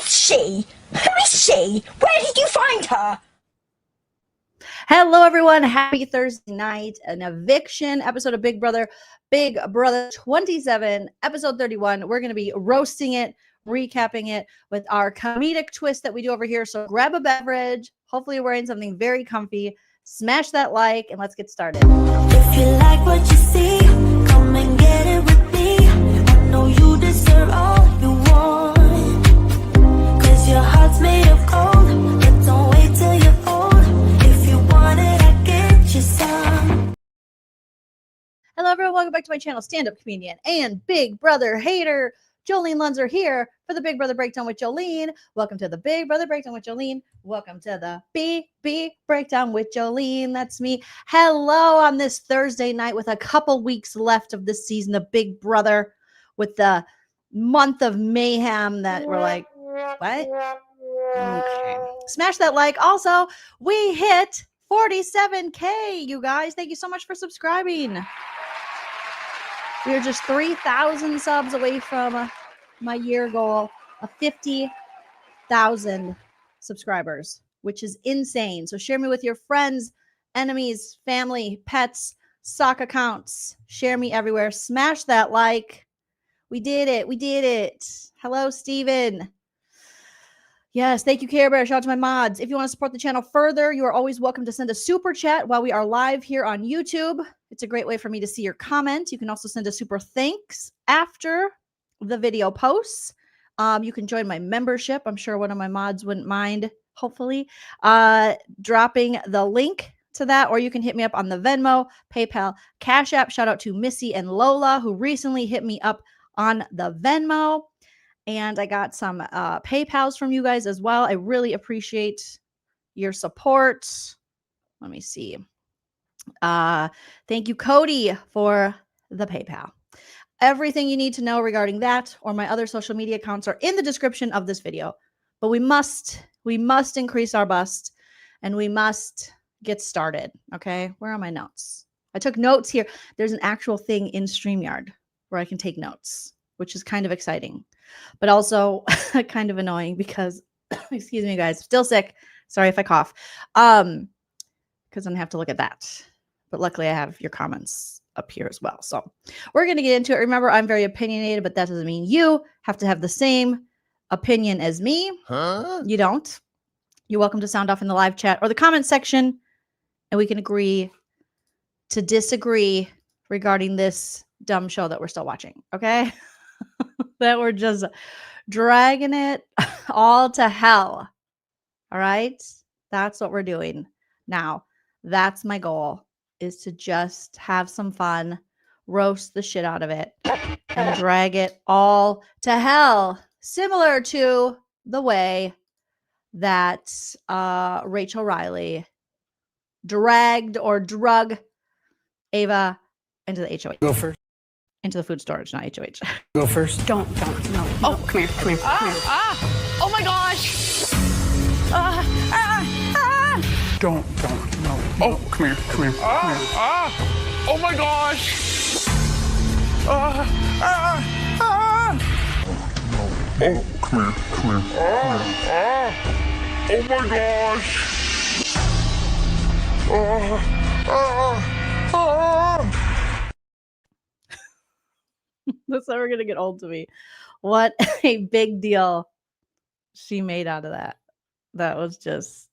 she? Who is she? Where did you find her? Hello, everyone. Happy Thursday night. An eviction episode of Big Brother 27, episode 31. We're going to be roasting it, recapping it with our comedic twist that we do over here. So grab a beverage. Hopefully you're wearing something very comfy. Smash that like, and let's get started. If you like what you see, come and get it with me. I know you deserve all you want. 'Cause your heart's made of gold. But don't wait till you're old. If you want it, I get you some. Hello, everyone. Welcome back to my channel, stand-up comedian and Big Brother hater, Joleen Lunzer here for the Big Brother Breakdown with Joleen. Welcome to the Big Brother Breakdown with Joleen. Welcome to the BB Breakdown with Joleen. That's me. Hello on this Thursday night with a couple weeks left of this season of Big Brother, with the month of mayhem that we're like, what? Okay. Smash that like. Also, we hit 47K, you guys. Thank you so much for subscribing. We are just 3,000 subs away from my year goal of 50,000 subscribers, which is insane. So share me with your friends, enemies, family, pets, sock accounts. Share me everywhere. Smash that like. We did it. We did it. Hello, Steven. Yes, thank you, Care Bear. Shout out to my mods. If you want to support the channel further, you are always welcome to send a super chat while we are live here on YouTube. It's a great way for me to see your comment. You can also send a super thanks after the video posts. You can join my membership. I'm sure one of my mods wouldn't mind, hopefully, dropping the link to that. Or you can hit me up on the Venmo, PayPal, Cash App. Shout out to Missy and Lola, who recently hit me up on the Venmo. And I got some PayPals from you guys as well. I really appreciate your support. Let me see. Thank you, Cody, for the PayPal. Everything you need to know regarding that or my other social media accounts are in the description of this video. But we must increase our bust, and we must get started. Okay, where are my notes? I took notes here. There's an actual thing in StreamYard where I can take notes, which is kind of exciting, but also kind of annoying because, excuse me, guys, still sick. Sorry if I cough, because I'm gonna have to look at that. But luckily I have your comments up here as well. So we're going to get into it. Remember, I'm very opinionated, but that doesn't mean you have to have the same opinion as me. Huh? You don't. You're welcome to sound off in the live chat or the comment section, and we can agree to disagree regarding this dumb show that we're still watching. Okay. That we're just dragging it all to hell. All right. That's what we're doing now. That's my goal, is to just have some fun, roast the shit out of it, and drag it all to hell. Similar to the way that Rachel Riley dragged or drug Ava into the HOH. Go first. Into the food storage, not HOH. Go first. Don't, no. Oh, come here, come here. Oh my gosh. Don't, no. Oh, come here, come here. Oh my gosh! Oh, come here, come here. Oh my gosh! That's never going to get old to me. What a big deal she made out of that. That was just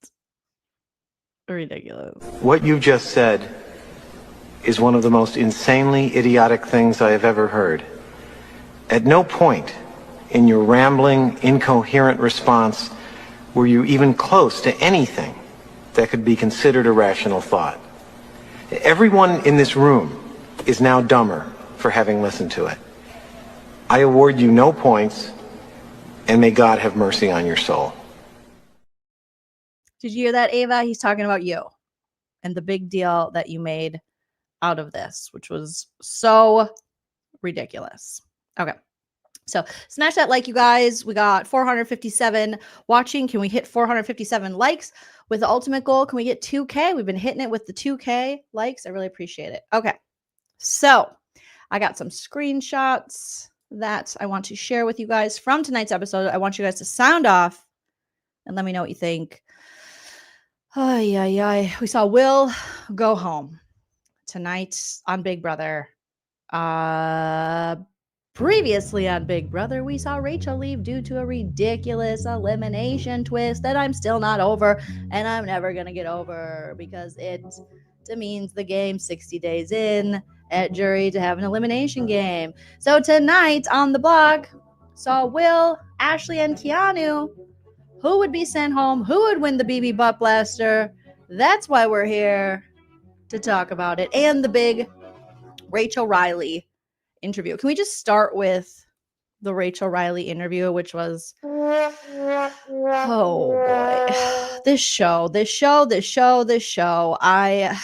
ridiculous. What you just said is one of the most insanely idiotic things I have ever heard. At no point in your rambling, incoherent response were you even close to anything that could be considered a rational thought. Everyone in this room is now dumber for having listened to it. I award you no points, and may God have mercy on your soul. Did you hear that, Ava? He's talking about you and the big deal that you made out of this, which was so ridiculous. Okay. So smash that like, you guys. We got 457 watching. Can we hit 457 likes with the ultimate goal? Can we get 2K? We've been hitting it with the 2K likes. I really appreciate it. Okay. So I got some screenshots that I want to share with you guys from tonight's episode. I want you guys to sound off and let me know what you think. We saw Will go home tonight on Big Brother. Previously on Big Brother, we saw Rachel leave due to a ridiculous elimination twist that I'm still not over, and I'm never gonna get over because it demeans the game 60 days in at jury to have an elimination game. So tonight on the block, saw Will, Ashley, and Keanu. Who would be sent home? Who would win the BB Butt Blaster? That's why we're here to talk about it. And the big Rachel Riley interview. Can we just start with the Rachel Riley interview, which was, oh boy, this show. I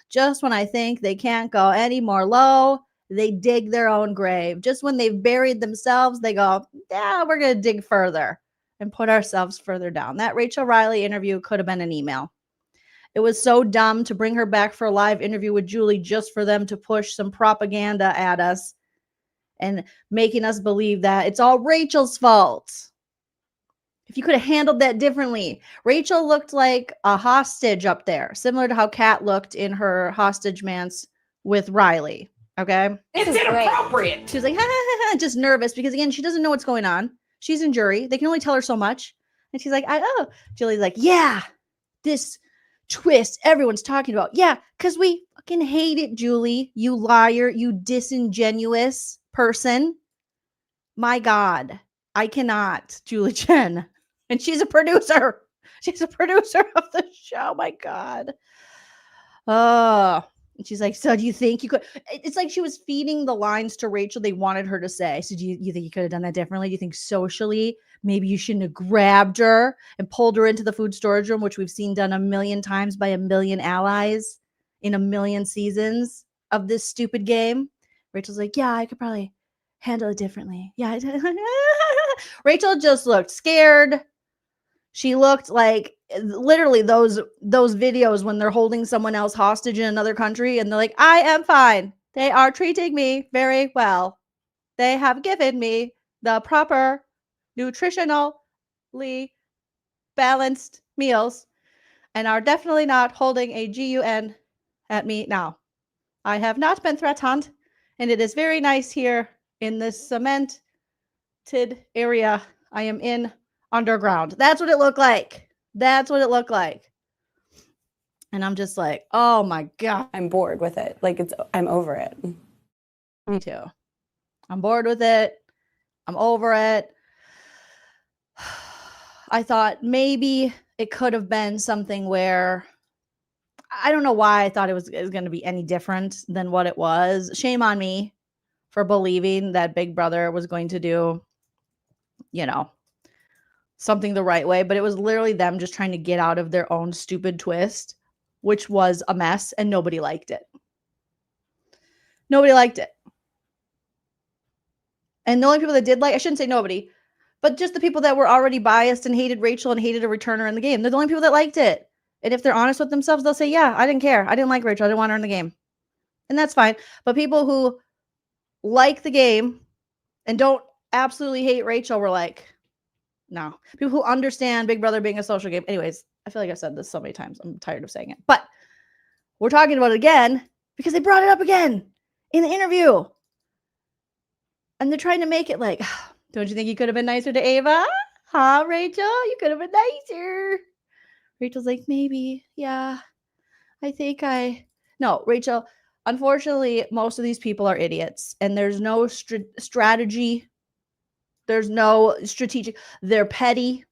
just, when I think they can't go any more low, they dig their own grave. Just when they've buried themselves, they go, yeah, we're going to dig further and put ourselves further down. That Rachel Riley interview could have been an email. It was so dumb to bring her back for a live interview with Julie just for them to push some propaganda at us and making us believe that it's all Rachel's fault. If you could have handled that differently. Rachel looked like a hostage up there, similar to how Kat looked in her hostage manse with Riley. Okay? It's inappropriate. She was like, just nervous because, again, she doesn't know what's going on. She's in jury. They can only tell her so much. And she's like, Julie's like, yeah, this twist everyone's talking about. Yeah, because we fucking hate it, Julie. You liar. You disingenuous person. My God. I cannot. Julie Chen. And she's a producer. She's a producer of the show. My God. Oh. And she's like, so do you think you could? It's like she was feeding the lines to Rachel they wanted her to say. So do you think you could have done that differently? Do you think socially, maybe you shouldn't have grabbed her and pulled her into the food storage room, which we've seen done a million times by a million allies in a million seasons of this stupid game? Rachel's like, yeah, I could probably handle it differently. Yeah. Rachel just looked scared. She looked like literally those videos when they're holding someone else hostage in another country and they're like, I am fine. They are treating me very well. They have given me the proper nutritionally balanced meals and are definitely not holding a GUN at me now. I have not been threatened, and it is very nice here in this cemented area I am in underground. That's what it looked like. That's what it looked like. And I'm just like, oh my God. I'm bored with it. Like I'm over it. Me too. I'm bored with it. I'm over it. I thought maybe it could have been something where, I don't know why I thought it was going to be any different than what it was. Shame on me for believing that Big Brother was going to do, something the right way. But it was literally them just trying to get out of their own stupid twist, which was a mess, and nobody liked it. Nobody liked it. And the only people that did I shouldn't say nobody, but just the people that were already biased and hated Rachel and hated a returner in the game. They're the only people that liked it. And if they're honest with themselves, they'll say, yeah, I didn't care. I didn't like Rachel. I didn't want her in the game. And that's fine. But people who like the game and don't absolutely hate Rachel were like, no. People who understand Big Brother being a social game. Anyways, I feel like I've said this so many times. I'm tired of saying it. But we're talking about it again because they brought it up again in the interview. And they're trying to make it like, don't you think you could have been nicer to Ava? Huh, Rachel? You could have been nicer. Rachel's like, maybe. Yeah. No, Rachel, unfortunately, most of these people are idiots. And there's no strategy. There's no strategic. They're petty.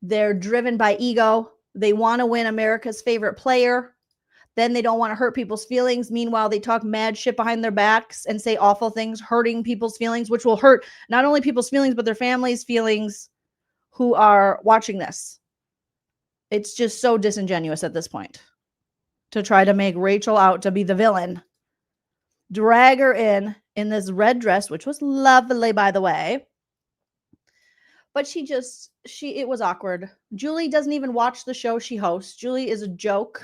They're driven by ego. They want to win America's favorite player. Then they don't want to hurt people's feelings. Meanwhile, they talk mad shit behind their backs and say awful things, hurting people's feelings, which will hurt not only people's feelings, but their families' feelings who are watching this. It's just so disingenuous at this point to try to make Rachel out to be the villain. Drag her in this red dress, which was lovely, by the way. But it was awkward. Julie doesn't even watch the show she hosts. Julie is a joke.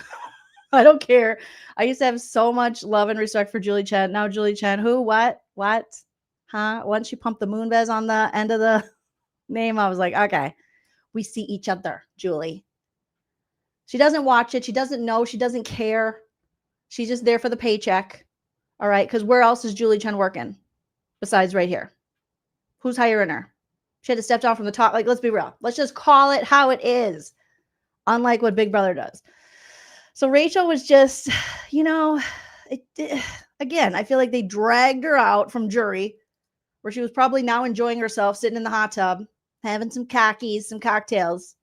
I don't care. I used to have so much love and respect for Julie Chen. Now Julie Chen, who, what? Huh? Once she pumped the Moonves on the end of the name, I was like, okay, we see each other, Julie. She doesn't watch it. She doesn't know. She doesn't care. She's just there for the paycheck. All right. Because where else is Julie Chen working besides right here? Who's hiring her? She had to step down from the top. Like, let's be real. Let's just call it how it is. Unlike what Big Brother does. So Rachel was just, again, I feel like they dragged her out from jury where she was probably now enjoying herself, sitting in the hot tub, having some khakis, some cocktails,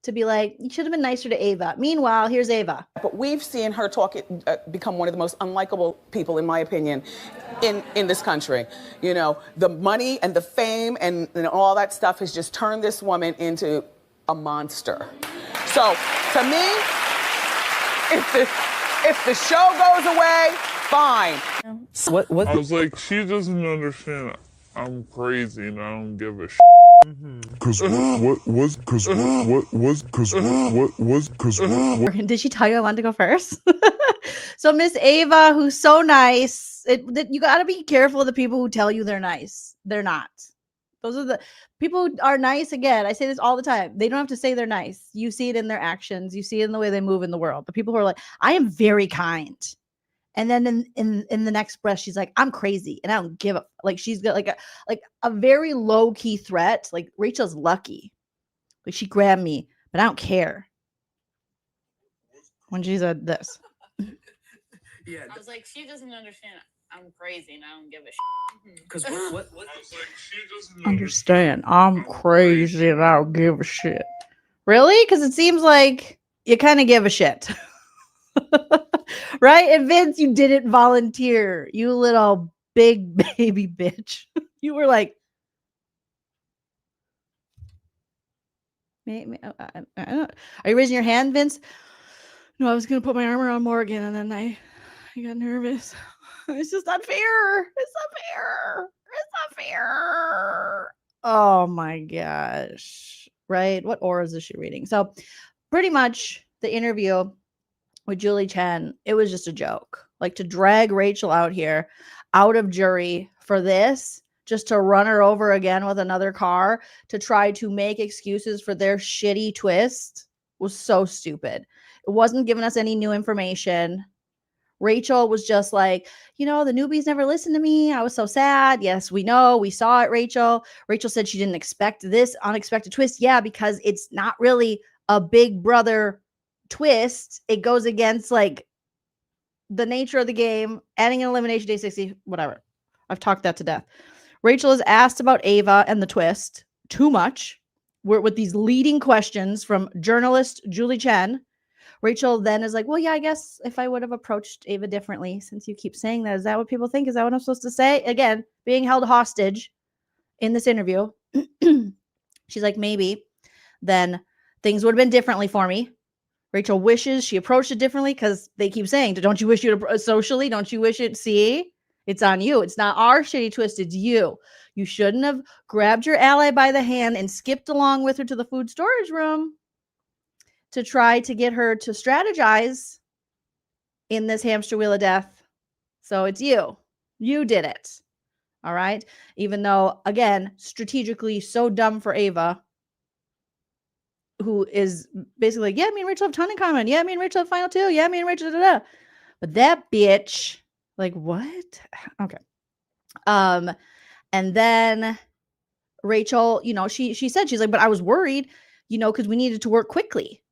to be like, you should have been nicer to Ava. Meanwhile, here's Ava. But we've seen her become one of the most unlikable people, in my opinion, in this country. You know, the money and the fame and all that stuff has just turned this woman into a monster. So, to me, if the show goes away, fine. I was like, she doesn't understand. I'm crazy and I don't give a shit. Did she tell you I wanted to go first? So Miss Ava, who's so nice, you got to be careful of the people who tell you they're nice. They're not. Those are the people who are nice. Again, I say this all the time. They don't have to say they're nice. You see it in their actions. You see it in the way they move in the world. The people who are like, I am very kind. And then in the next breath, she's like, I'm crazy and I don't give a like. She's got like a very low key threat. Like Rachel's lucky, like she grabbed me, but I don't care. When she said this, Yeah, I was like, she doesn't understand. I'm crazy and I don't give a shit. Because what? I was like, she doesn't understand. I'm crazy and I don't give a shit. Really? Because it seems like you kind of give a shit. Right? And Vince, you didn't volunteer. You little big baby bitch. You were like, are you raising your hand, Vince? No, I was going to put my arm around Morgan and then I got nervous. It's just not fair. It's not fair. It's not fair. Oh my gosh. Right? What auras is she reading? So pretty much the interview with Julie Chen, it was just a joke. Like to drag Rachel out here, out of jury for this, just to run her over again with another car, to try to make excuses for their shitty twist was so stupid. It wasn't giving us any new information. Rachel was just like, the newbies never listened to me. I was so sad. Yes, we know. We saw it, Rachel. Rachel said she didn't expect this unexpected twist. Yeah, because it's not really a Big Brother twist. It goes against like the nature of the game, adding an elimination day 60, whatever. I've talked that to death. Rachel is asked about Ava and the twist too much. With these leading questions from journalist Julie Chen. Rachel then is like, well, yeah, I guess if I would have approached Ava differently, since you keep saying that, is that what people think? Is that what I'm supposed to say? Again, being held hostage in this interview. She's like, maybe then things would have been differently for me. Rachel wishes she approached it differently because they keep saying, don't you wish you to socially? Don't you wish it? See, it's on you. It's not our shitty twist. It's you. You shouldn't have grabbed your ally by the hand and skipped along with her to the food storage room to try to get her to strategize in this hamster wheel of death. So it's you. You did it. All right. Even though, again, strategically so dumb for Ava, who is basically like, yeah, me and Rachel have a ton in common. Yeah, me and Rachel have final two. Yeah, me and Rachel, da-da-da. But that bitch, like, what? Okay. And then Rachel, she said, she's like, but I was worried, because we needed to work quickly.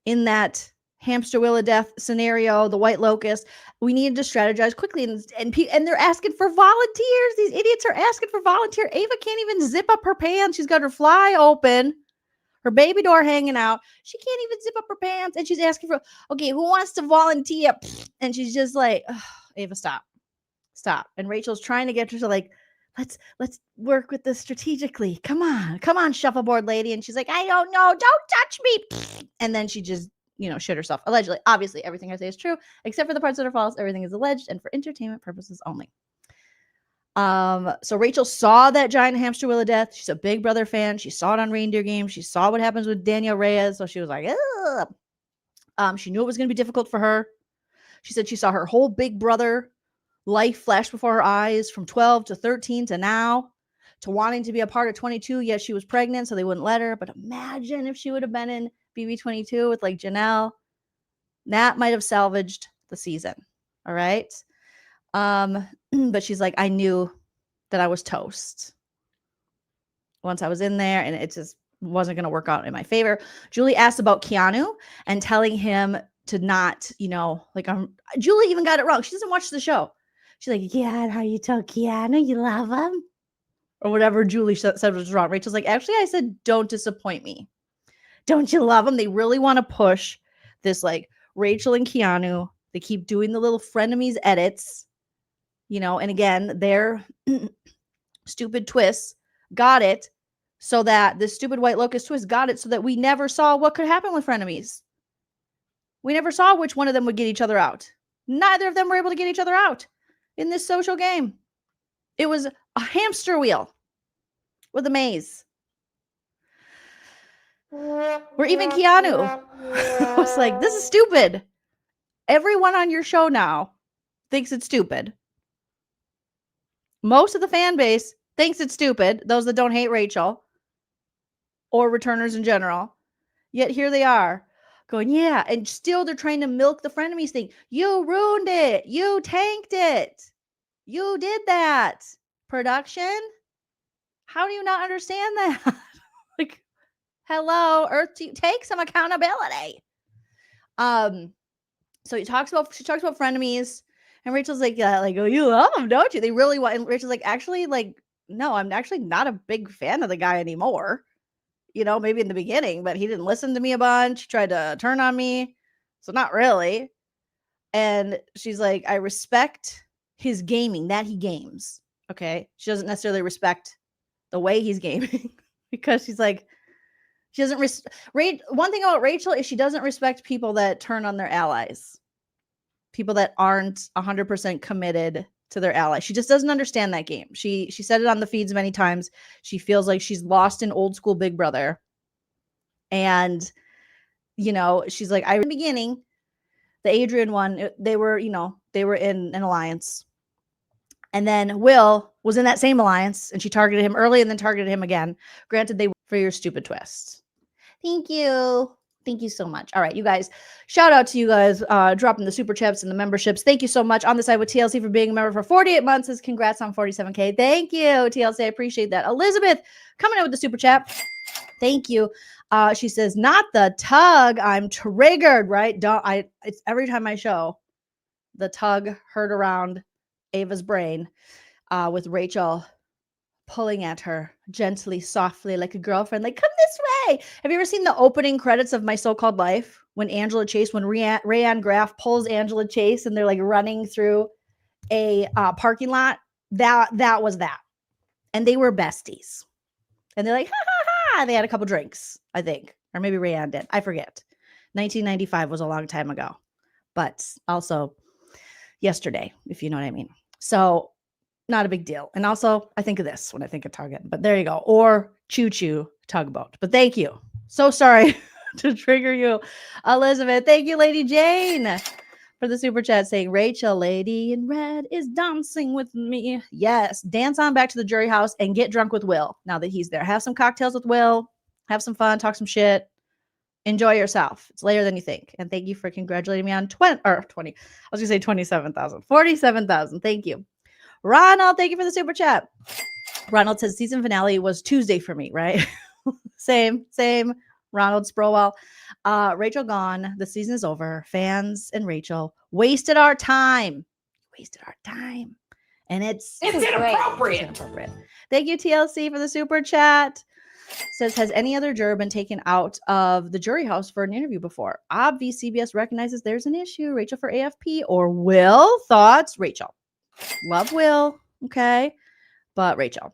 In that hamster wheel of death scenario, the white locust, we needed to strategize quickly. And they're asking for volunteers. These idiots are asking for volunteers. Ava can't even zip up her pants. She's got her fly open, her baby door hanging out. She can't even zip up her pants. And she's asking for, okay, who wants to volunteer? And she's just like, Ava, stop. And Rachel's trying to get her to like, let's work with this strategically. Come on, shuffleboard lady. And she's like, I don't know. Don't touch me. And then she just, shit herself. Allegedly. Obviously, everything I say is true, except for the parts that are false. Everything is alleged and for entertainment purposes only. So Rachel saw that giant hamster wheel of death. She's a Big Brother fan. She saw it on Reindeer Games. She saw what happens with Danielle Reyes. So she was like, ugh. She knew it was going to be difficult for her. She said she saw her whole Big Brother life flashed before her eyes from 12 to 13 to now, to wanting to be a part of 22. Yes, she was pregnant, so they wouldn't let her. But imagine if she would have been in BB22 with like Janelle. That might have salvaged the season. All right. But she's like, I knew that I was toast once I was in there, and it just wasn't going to work out in my favor. Julie asked about Keanu and telling him to not, Julie even got it wrong. She doesn't watch the show. She's like, yeah, how you tell Keanu you love him? Or whatever Julie said was wrong. Rachel's like, actually, I said, don't disappoint me. Don't you love him? They really want to push this, like, Rachel and Keanu. They keep doing the little frenemies edits, and again, their stupid twists got it so that the stupid White Locust twist got it so that we never saw what could happen with frenemies. We never saw which one of them would get each other out. Neither of them were able to get each other out in this social game. It was a hamster wheel with a maze. Where even Keanu was like, this is stupid. Everyone on your show now thinks it's stupid. Most of the fan base thinks it's stupid, those that don't hate Rachel or returners in general. Yet here they are going, yeah, and still they're trying to milk the frenemies thing. You ruined it. You tanked it. You did that. Production? How do you not understand that? Like, hello, Earth, take some accountability. So she talks about frenemies, and Rachel's like, yeah, like, oh, you love him, don't you? They really want, and Rachel's like, actually, like, no, I'm actually not a big fan of the guy anymore. Maybe in the beginning, but he didn't listen to me a bunch. He tried to turn on me. So not really. And she's like, I respect his gaming, that he games. Okay. She doesn't necessarily respect the way he's gaming because she's like, she doesn't one thing about Rachel is she doesn't respect people that turn on their allies. People that aren't 100% committed to their ally. She just doesn't understand that game. She said it on the feeds many times. She feels like she's lost in old school Big Brother. And, she's like, in the beginning, the Adrian one, they were in an alliance. And then Will was in that same alliance, and she targeted him early and then targeted him again. Granted, they were for your stupid twist. Thank you. Thank you so much. All right, you guys, shout out to you guys dropping the super chats and the memberships. Thank you so much. On the side with TLC for being a member for 48 months. Says congrats on 47K. Thank you, TLC. I appreciate that. Elizabeth coming in with the super chat. Thank you. She says, not the tug. I'm triggered, right? It's every time I show the tug heard around Ava's brain with Rachel pulling at her gently, softly, like a girlfriend, like, come this way. Have you ever seen the opening credits of My So-Called Life when Rayanne Graff pulls Angela Chase and they're like running through a parking lot? That was that. And they were besties. And they're like, ha ha ha. They had a couple drinks, I think. Or maybe Rayanne did. I forget. 1995 was a long time ago. But also yesterday, if you know what I mean. So not a big deal. And also, I think of this when I think of Target. But there you go. Or Choo Choo Tugboat. But thank you. So sorry to trigger you, Elizabeth. Thank you, Lady Jane, for the super chat saying, Rachel, lady in red, is dancing with me. Yes. Dance on back to the jury house and get drunk with Will now that he's there. Have some cocktails with Will. Have some fun. Talk some shit. Enjoy yourself. It's later than you think. And thank you for congratulating me on 20. I was going to say 27,000. 47,000. Thank you. Ronald, thank you for the super chat. Ronald says season finale was Tuesday for me, right? Same. Ronald Sprowell. Rachel gone. The season is over. Fans and Rachel wasted our time. And it's inappropriate. Thank you, TLC, for the super chat. Says, has any other juror been taken out of the jury house for an interview before? Obviously, CBS recognizes there's an issue. Rachel for AFP or Will? Thoughts? Rachel. Love Will, okay, but Rachel.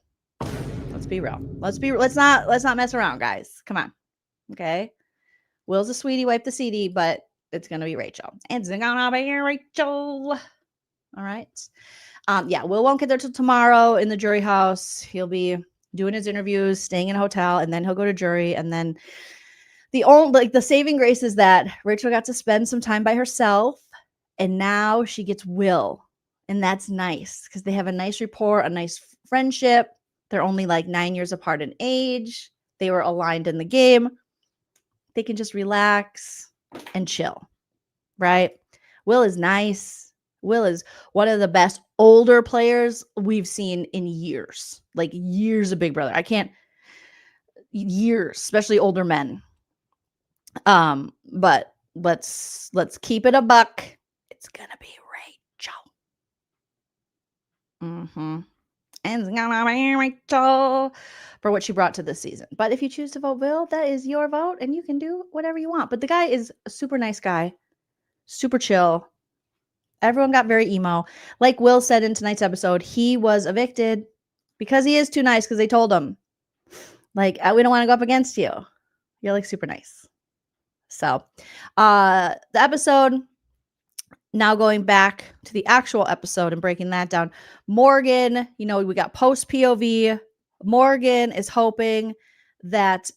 Let's be real. Let's not mess around, guys. Come on, okay. Will's a sweetie, wipe the CD, but it's gonna be Rachel. It's gonna be Rachel. All right. Yeah, Will won't get there till tomorrow in the jury house. He'll be doing his interviews, staying in a hotel, and then he'll go to jury. And then the saving grace is that Rachel got to spend some time by herself, and now she gets Will. And that's nice because they have a nice rapport, a nice friendship. They're only like 9 years apart in age. They were aligned in the game. They can just relax and chill, right? Will is nice. Will is one of the best older players we've seen in years, like years of Big Brother. Years, especially older men. But let's keep it a buck. It's gonna be Rachel. And it's gonna be Rachel for what she brought to this season. But if you choose to vote Will, that is your vote, and you can do whatever you want. But the guy is a super nice guy, super chill. Everyone got very emo. Like Will said in tonight's episode, he was evicted because he is too nice, because they told him, like, we don't want to go up against you. You're like super nice. So the episode, now going back to the actual episode and breaking that down. Morgan, we got post POV. Morgan is hoping that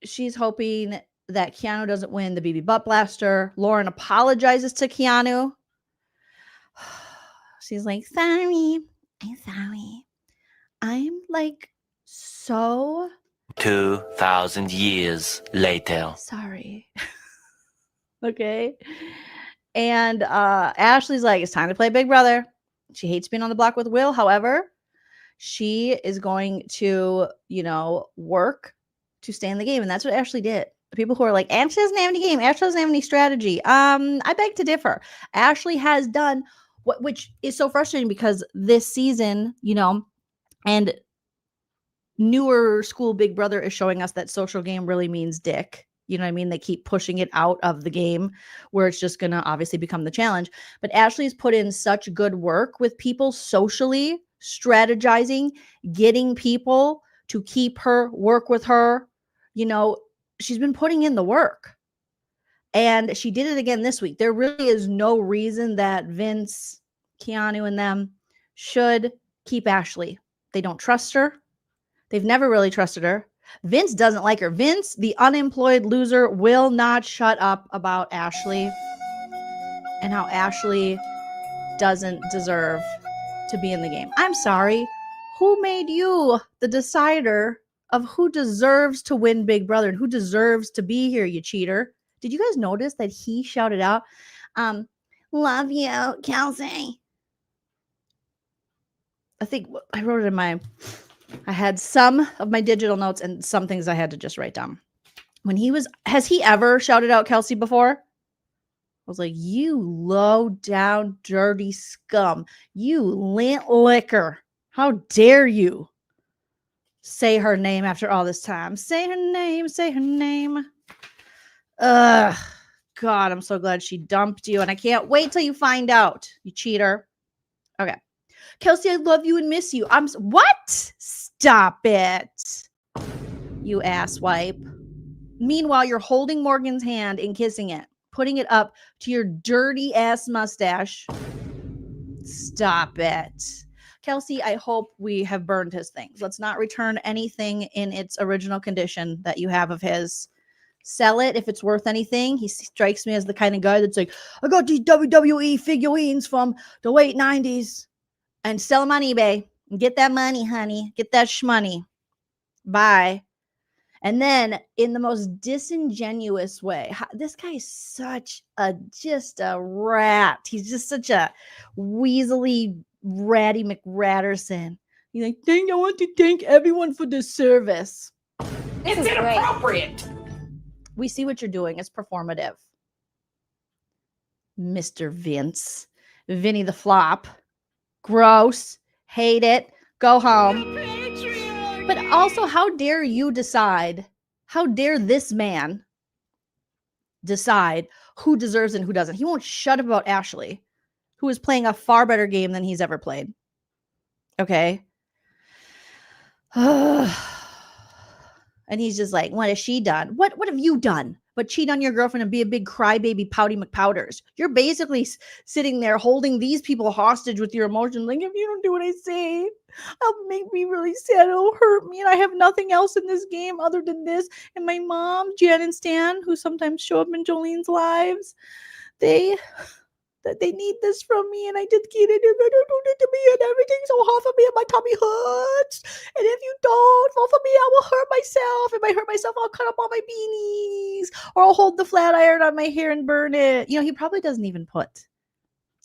she's hoping that Keanu doesn't win the BB Butt Blaster. Lauren apologizes to Keanu. She's like, sorry. I'm sorry. I'm like so 2,000 years later. sorry. Okay. And Ashley's like, it's time to play Big Brother. She hates being on the block with Will. However, she is going to, work to stay in the game. And that's what Ashley did. The people who are like, Ashley doesn't have any game. Ashley doesn't have any strategy. I beg to differ. Ashley has done which is so frustrating, because this season, and newer school Big Brother is showing us that social game really means dick. You know what I mean? They keep pushing it out of the game where it's just going to obviously become the challenge. But Ashley's put in such good work with people socially, strategizing, getting people to keep her, work with her. She's been putting in the work. And she did it again this week. There really is no reason that Vince, Keanu, and them should keep Ashley. They don't trust her. They've never really trusted her. Vince doesn't like her. Vince, the unemployed loser, will not shut up about Ashley and how Ashley doesn't deserve to be in the game. I'm sorry. Who made you the decider of who deserves to win Big Brother and who deserves to be here, you cheater? Did you guys notice that he shouted out, love you, Kelsey? I think I wrote it in I had some of my digital notes and some things I had to just write down. Has he ever shouted out Kelsey before? I was like, you low down, dirty scum. You lint liquor. How dare you say her name after all this time? Say her name, say her name. Ugh, God, I'm so glad she dumped you, and I can't wait till you find out, you cheater. Okay. Kelsey, I love you and miss you. What? Stop it. You asswipe. Meanwhile, you're holding Morgan's hand and kissing it, putting it up to your dirty ass mustache. Stop it. Kelsey, I hope we have burned his things. Let's not return anything in its original condition that you have of his. Sell it if it's worth anything. He strikes me as the kind of guy that's like, I got these WWE figurines from the late 90s. And sell them on eBay. Get that money, honey. Get that shmoney. Bye. And then in the most disingenuous way, this guy is just a rat. He's just such a weaselly, ratty McRatterson. He's like, I want to thank everyone for the service. It's inappropriate. We see what you're doing. It's performative. Mr. Vince. Vinny the Flop. Gross. Hate it. Go home. But also, how dare you decide? How dare this man decide who deserves and who doesn't? He won't shut up about Ashley, who is playing a far better game than he's ever played. Okay. And he's just like, what has she done? What have you done? But cheat on your girlfriend and be a big crybaby pouty McPowders. You're basically sitting there holding these people hostage with your emotions. Like, if you don't do what I say, it'll make me really sad. It'll hurt me. And I have nothing else in this game other than this. And my mom, Jen and Stan, who sometimes show up in Jolene's lives, they that they need this from me, and I just can't. And they're gonna do it to me, and everything's so hard for me, and my tummy hurts. And if you don't vote for me, I will hurt myself. If I hurt myself, I'll cut up all my beanies, or I'll hold the flat iron on my hair and burn it. You know, he probably doesn't even put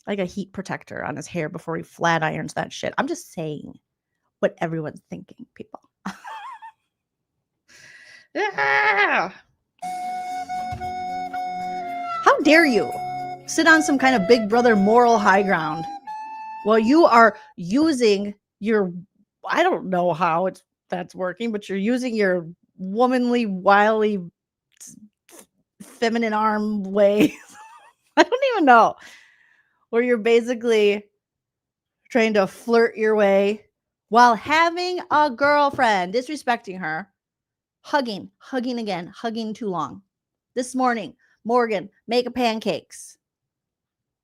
like a heat protector on his hair before he flat irons that shit. I'm just saying what everyone's thinking, people. Yeah. How dare you sit on some kind of big brother moral high ground while you are using your, I don't know how that's working, but you're using your womanly, wily, feminine arm ways. I don't even know. Where you're basically trying to flirt your way while having a girlfriend, disrespecting her, hugging again, hugging too long. This morning, Morgan making pancakes.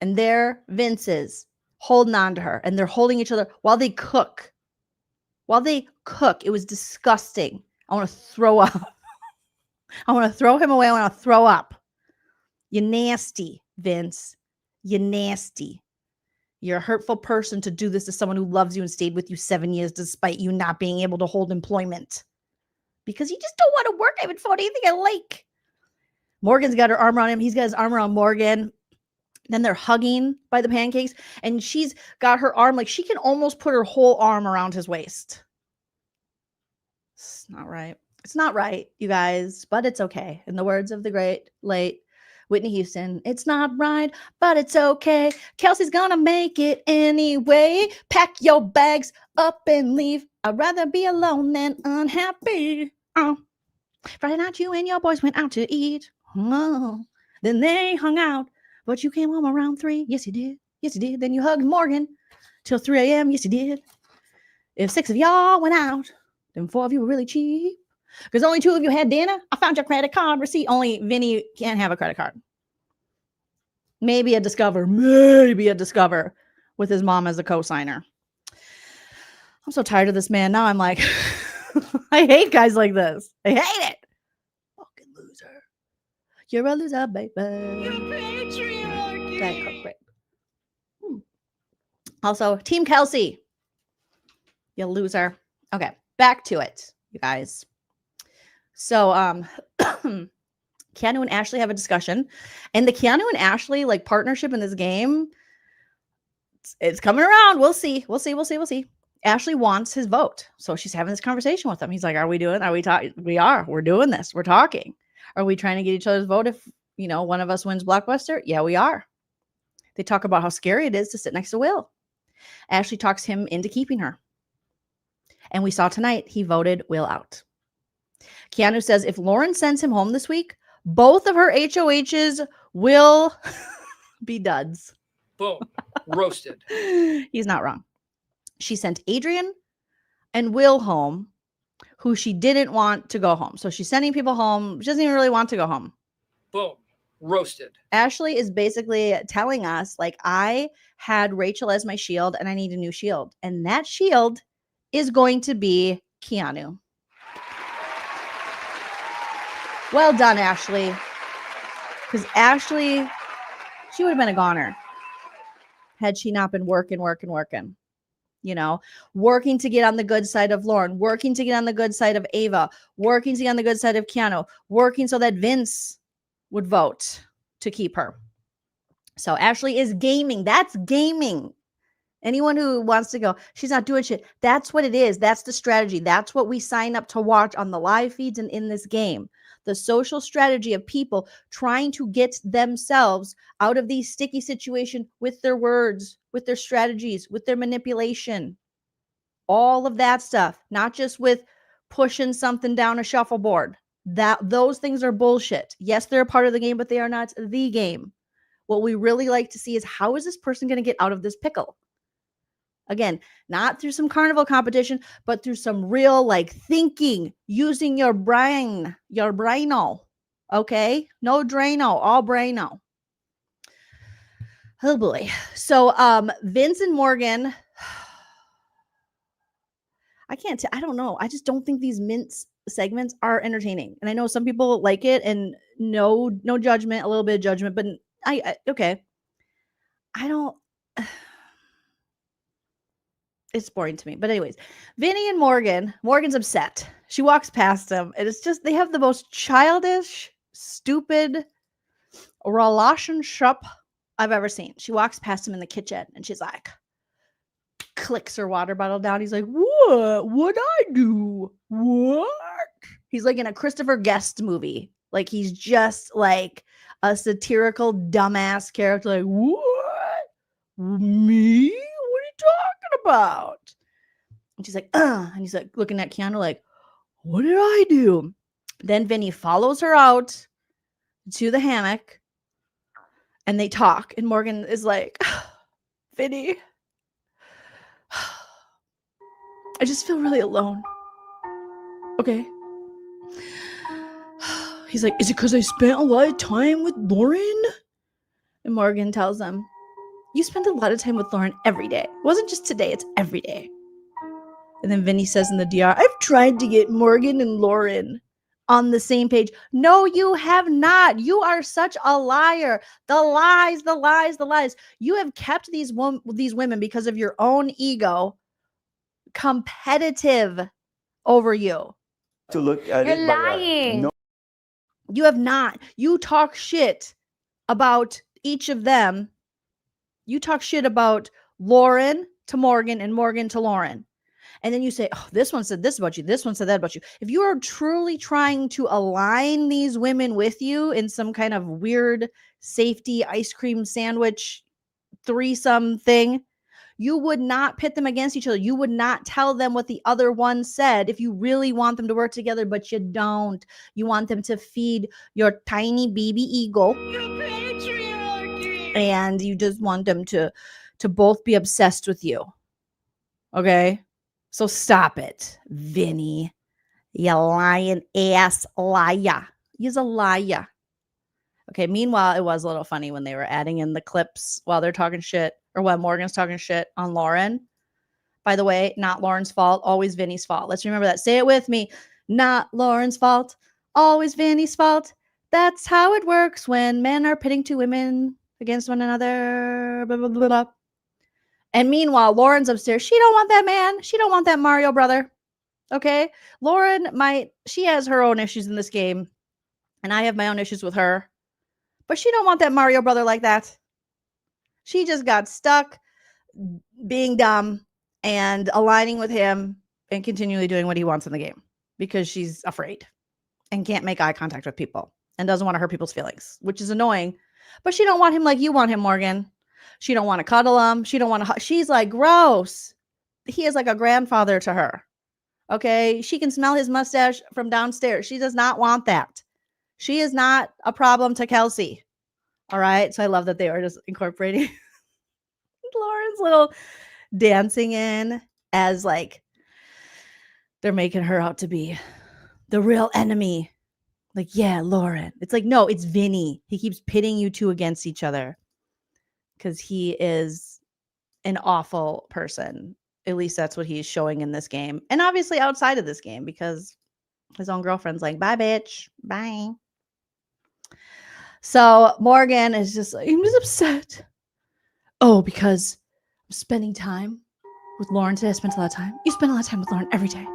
And there Vince is holding on to her. And they're holding each other while they cook. While they cook. It was disgusting. I want to throw up. I want to throw him away. I want to throw up. You nasty, Vince. You nasty. You're a hurtful person to do this to someone who loves you and stayed with you 7 years despite you not being able to hold employment. Because you just don't want to work. I haven't found anything I like. Morgan's got her arm around him. He's got his arm around Morgan. Then they're hugging by the pancakes. And she's got her arm, like she can almost put her whole arm around his waist. It's not right. It's not right, you guys. But it's okay. In the words of the great, late Whitney Houston, it's not right, but it's okay. Kelsey's gonna make it anyway. Pack your bags up and leave. I'd rather be alone than unhappy. Oh. Friday night, you and your boys went out to eat. Oh. Then they hung out. But you came home around 3. Yes, you did. Yes, you did. Then you hugged Morgan till 3 a.m. Yes, you did. If 6 of y'all went out, then 4 of you were really cheap. Because only 2 of you had dinner. I found your credit card receipt. Only Vinny can't have a credit card. Maybe a Discover. Maybe a Discover with his mom as a co-signer. I'm so tired of this man. Now I'm like, I hate guys like this. I hate it. Fucking loser. You're a loser, baby. You're patriarchy. Diet Coke, right. Also, Team Kelsey. You loser. Okay, back to it, you guys. So, Keanu and Ashley have a discussion, and the Keanu and Ashley like partnership in this game, it's coming around. We'll see. Ashley wants his vote, so she's having this conversation with him. He's like, "Are we doing? Are we talking? We are. We're doing this. We're talking. Are we trying to get each other's vote if one of us wins Blockbuster? Yeah, we are." They talk about how scary it is to sit next to Will. Ashley talks him into keeping her, and we saw tonight he voted Will out. Keanu says if Lauren sends him home this week, both of her HOHs will be duds. Boom. Roasted. He's not wrong. She sent Adrian and Will home, who she didn't want to go home. So she's sending people home. She doesn't even really want to go home. Boom. Roasted. Ashley is basically telling us, like, I had Rachel as my shield and I need a new shield. And that shield is going to be Keanu. Well done, Ashley. Because Ashley, she would have been a goner had she not been working. Working to get on the good side of Lauren, working to get on the good side of Ava, working to get on the good side of Keanu, working so that Vince would vote to keep her. So Ashley is gaming. That's gaming. Anyone who wants to go, she's not doing shit. That's what it is. That's the strategy. That's what we sign up to watch on the live feeds and in this game. The social strategy of people trying to get themselves out of these sticky situations with their words, with their strategies, with their manipulation. All of that stuff, not just with pushing something down a shuffleboard. Those things are bullshit. Yes, they're a part of the game, but they are not the game. What we really like to see is how is this person going to get out of this pickle? Again, not through some carnival competition, but through some real thinking, using your brain, your braino. Okay? No Drano, all braino. Oh boy. So Vince and Morgan, I don't know. I just don't think these mints segments are entertaining. And I know some people like it, and no judgment, a little bit of judgment, but okay. I don't. It's boring to me. But anyways, Vinny and Morgan's upset. She walks past him, and it's just they have the most childish, stupid relationship I've ever seen. She walks past him in the kitchen, and she's like, clicks her water bottle down. He's like, "What? What'd I do? What?" He's like in a Christopher Guest movie. Like he's just like a satirical dumbass character. Like, what? Me? What are you talking about? And she's like, and he's like looking at Keanu like, what did I do? Then Vinny follows her out to the hammock and they talk. And Morgan is like, Vinny, I just feel really alone. Okay. He's like, is it because I spent a lot of time with Lauren? And Morgan tells him, you spend a lot of time with Lauren every day. It wasn't just today, it's every day. And then Vinny says in the DR, I've tried to get Morgan and Lauren on the same page. No, you have not. You are such a liar. The lies, the lies, the lies. You have kept these women because of your own ego competitive over you. To look at You're it, lying. no. You have not. You talk shit about each of them. You talk shit about Lauren to Morgan and Morgan to Lauren. And then you say, oh, this one said this about you. This one said that about you. If you are truly trying to align these women with you in some kind of weird safety ice cream sandwich threesome thing, you would not pit them against each other. You would not tell them what the other one said if you really want them to work together, but you don't. You want them to feed your tiny baby ego. And you just want them to both be obsessed with you. Okay? So stop it, Vinny. You lying ass liar. He's a liar. Okay, meanwhile, it was a little funny when they were adding in the clips while they're talking shit, or while Morgan's talking shit on Lauren. By the way, not Lauren's fault, always Vinny's fault. Let's remember that. Say it with me. Not Lauren's fault, always Vinny's fault. That's how it works when men are pitting two women against one another. Blah, blah, blah, blah. And meanwhile, Lauren's upstairs. She don't want that man. She don't want that Mario brother. Okay? Lauren she has her own issues in this game. And I have my own issues with her. But she don't want that Mario brother like that. She just got stuck being dumb and aligning with him and continually doing what he wants in the game. Because she's afraid. And can't make eye contact with people. And doesn't want to hurt people's feelings. Which is annoying. But she don't want him like you want him, Morgan. She don't want to cuddle him. She don't want to. She's like, gross. He is like a grandfather to her. Okay. She can smell his mustache from downstairs. She does not want that. She is not a problem to Kelsey. All right. So I love that they are just incorporating Lauren's little dancing in as like they're making her out to be the real enemy. Like, yeah, Lauren. It's like, no, it's Vinny. He keeps pitting you two against each other. Because he is an awful person. At least that's what he's showing in this game. And obviously outside of this game, because his own girlfriend's like, bye, bitch. Bye. So Morgan is just like, I'm just upset. Oh, because I'm spending time with Lauren today. I spent a lot of time. You spend a lot of time with Lauren every day.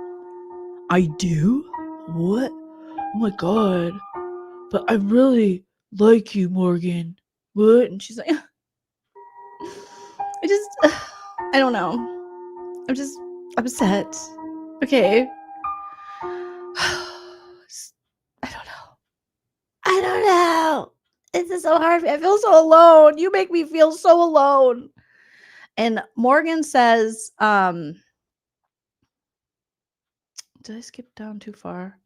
I do? What? Oh my God. But I really like you, Morgan. What? And she's like, I don't know. I'm just upset. Okay. I don't know. This is so hard. I feel so alone. You make me feel so alone. And Morgan says, did I skip down too far?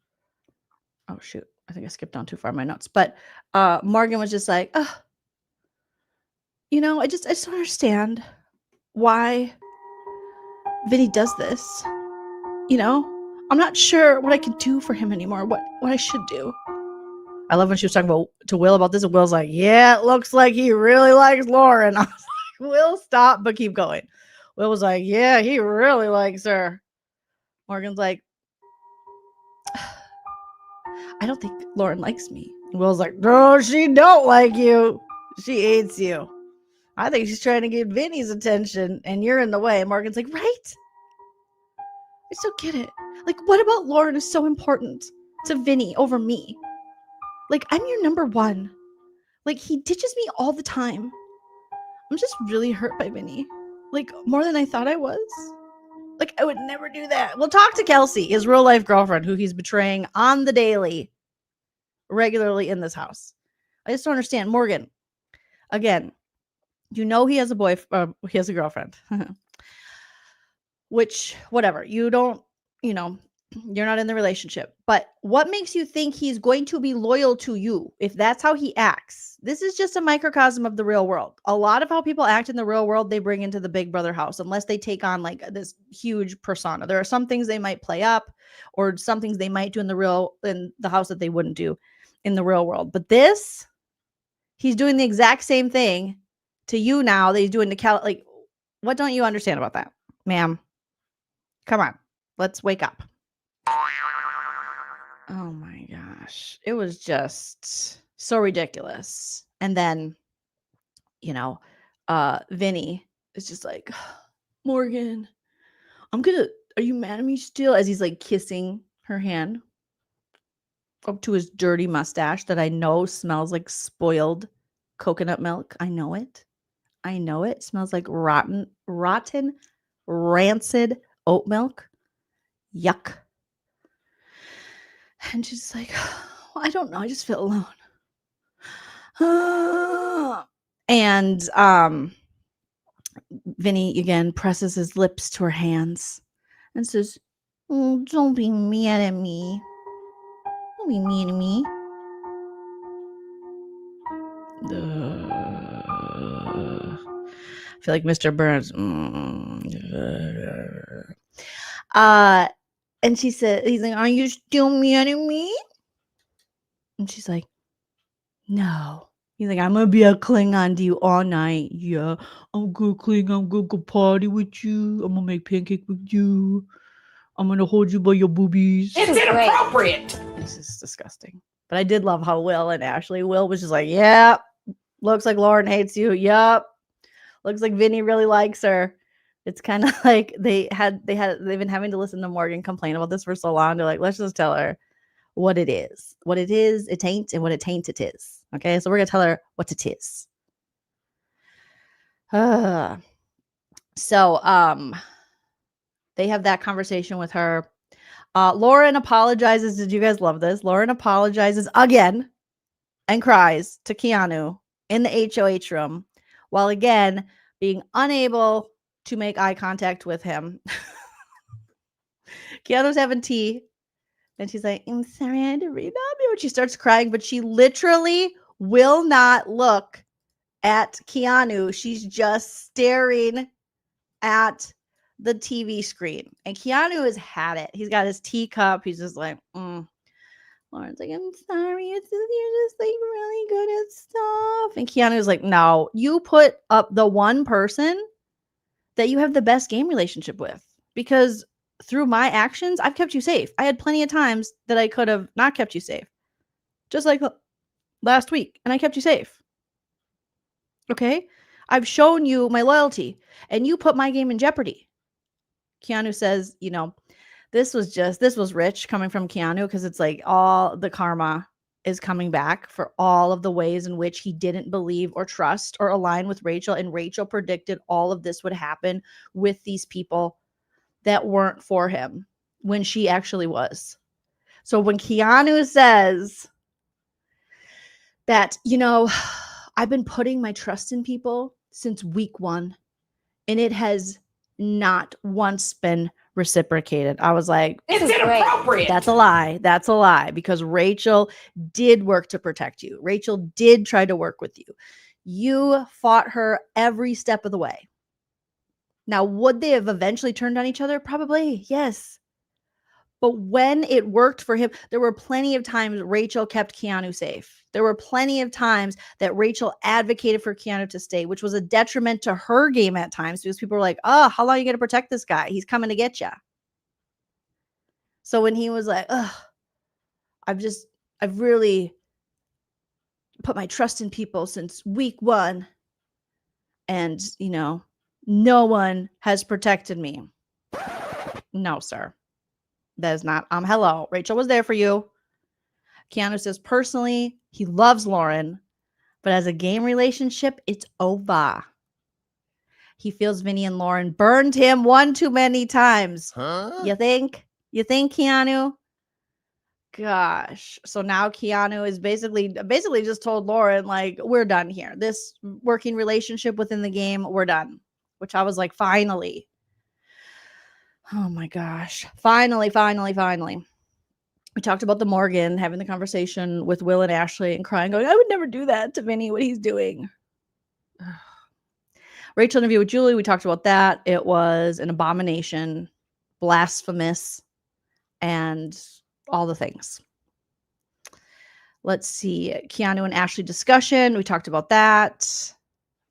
Oh, shoot. I think I skipped down too far in my notes. But Morgan was just like, I just don't understand why Vinny does this. I'm not sure what I can do for him anymore, what I should do. I love when she was talking to Will about this, and Will's like, yeah, it looks like he really likes Lauren. I was like, Will, stop, but keep going. Will was like, yeah, he really likes her. Morgan's like, I don't think Lauren likes me. And Will's like, no, she don't like you. She hates you. I think she's trying to get Vinny's attention and you're in the way. And Morgan's like, right? I still get it. Like, what about Lauren is so important to Vinny over me? Like, I'm your number one. Like, he ditches me all the time. I'm just really hurt by Vinny. Like, more than I thought I was. Like, I would never do that. Well, talk to Kelsey, his real life girlfriend, who he's betraying on the daily, regularly in this house. I just don't understand. Morgan, again, you know he has a he has a girlfriend. Which, whatever. You don't, you know, you're not in the relationship. But what makes you think he's going to be loyal to you if that's how he acts? This is just a microcosm of the real world. A lot of how people act in the real world, they bring into the Big Brother house, unless they take on like this huge persona. There are some things they might play up, or some things they might do in the house that they wouldn't do in the real world. But this, he's doing the exact same thing to you now that he's doing to Cal. Like, what don't you understand about that, ma'am? Come on, let's wake up. Oh my gosh. It was just so ridiculous. And then, you know, Vinny is just like, Morgan, are you mad at me still? As he's like kissing her hand up to his dirty mustache that I know smells like spoiled coconut milk. I know it. It smells like rotten, rancid oat milk. Yuck. And she's like, well, I don't know. I just feel alone. And Vinny again presses his lips to her hands and says, oh, don't be mad at me. Don't be mean to me. I feel like Mr. Burns. And she said, he's like, are you still mad at me? And she's like, no. He's like, I'm going to be a Klingon to you all night. Yeah, I'm good, Klingon. I'm going to go party with you. I'm going to make pancake with you. I'm going to hold you by your boobies. It's inappropriate. This is disgusting. But I did love how Will and Ashley, Will was just like, yep, looks like Lauren hates you. Yep. Looks like Vinny really likes her. It's kind of like they've been having to listen to Morgan complain about this for so long. They're like, let's just tell her what it is. What it is, it ain't, and what it ain't, it is. Okay, so we're gonna tell her what it is. So they have that conversation with her. Lauren apologizes. Did you guys love this? Lauren apologizes again and cries to Keanu in the HOH room, while again being unable to make eye contact with him. Keanu's having tea, and she's like, I'm sorry, I had to read on you. And she starts crying, but she literally will not look at Keanu. She's just staring at the TV screen. And Keanu has had it. He's got his teacup. He's just like, Lauren's like, I'm sorry. You're just like really good at stuff. And Keanu's like, no, you put up the one person that you have the best game relationship with, because through my actions, I've kept you safe. I had plenty of times that I could have not kept you safe. Just like last week. And I kept you safe. Okay? I've shown you my loyalty, and you put my game in jeopardy. Keanu says, you know, this was rich coming from Keanu, because it's like all the karma is coming back for all of the ways in which he didn't believe or trust or align with Rachel. And Rachel predicted all of this would happen with these people that weren't for him when she actually was. So when Keanu says that, you know, I've been putting my trust in people since week 1, and it has not once been reciprocated. I was like, It's inappropriate. That's a lie. That's a lie, because Rachel did work to protect you. Rachel did try to work with you. You fought her every step of the way. Now, would they have eventually turned on each other? Probably, yes. But when it worked for him, there were plenty of times Rachel kept Keanu safe. There were plenty of times that Rachel advocated for Keanu to stay, which was a detriment to her game at times, because people were like, oh, how long are you going to protect this guy? He's coming to get you. So when he was like, I've really put my trust in people since week 1. And, no one has protected me. No, sir. That is not. Hello. Rachel was there for you. Keanu says, personally, he loves Lauren, but as a game relationship, it's over. He feels Vinny and Lauren burned him one too many times. Huh? You think? You think, Keanu? Gosh. So now Keanu is basically just told Lauren, like, we're done here. This working relationship within the game, we're done. Which I was like, finally. Oh my gosh. Finally. We talked about the Morgan having the conversation with Will and Ashley and crying, going, I would never do that to Vinny, what he's doing. Rachel interview with Julie, we talked about that. It was an abomination, blasphemous, and all the things. Let's see. Keanu and Ashley discussion. We talked about that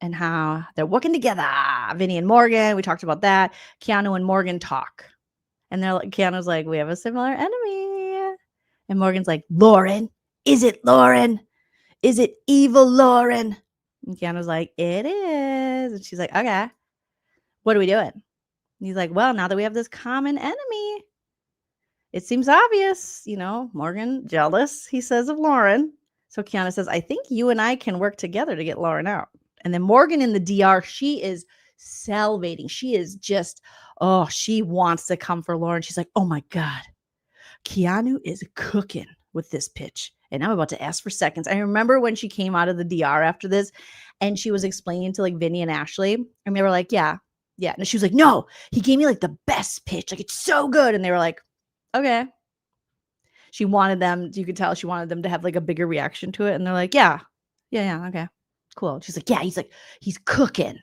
and how they're working together. Vinny and Morgan. We talked about that. Keanu and Morgan talk. And Keanu's like, we have a similar enemy. And Morgan's like, Lauren? Is it Lauren? Is it evil Lauren? And Keanu's like, it is. And she's like, okay. What are we doing? And he's like, well, now that we have this common enemy, it seems obvious, Morgan jealous, he says, of Lauren. So Keanu says, I think you and I can work together to get Lauren out. And then Morgan in the DR, she is salivating. She is just, she wants to come for Lauren. She's like, oh my God, Keanu is cooking with this pitch. And I'm about to ask for seconds. I remember when she came out of the DR after this and she was explaining to like Vinny and Ashley. And they were like, yeah. And she was like, no, he gave me like the best pitch. Like, it's so good. And they were like, okay. She wanted them, you could tell she wanted them to have like a bigger reaction to it. And they're like, yeah, okay, cool. She's like, yeah, he's cooking.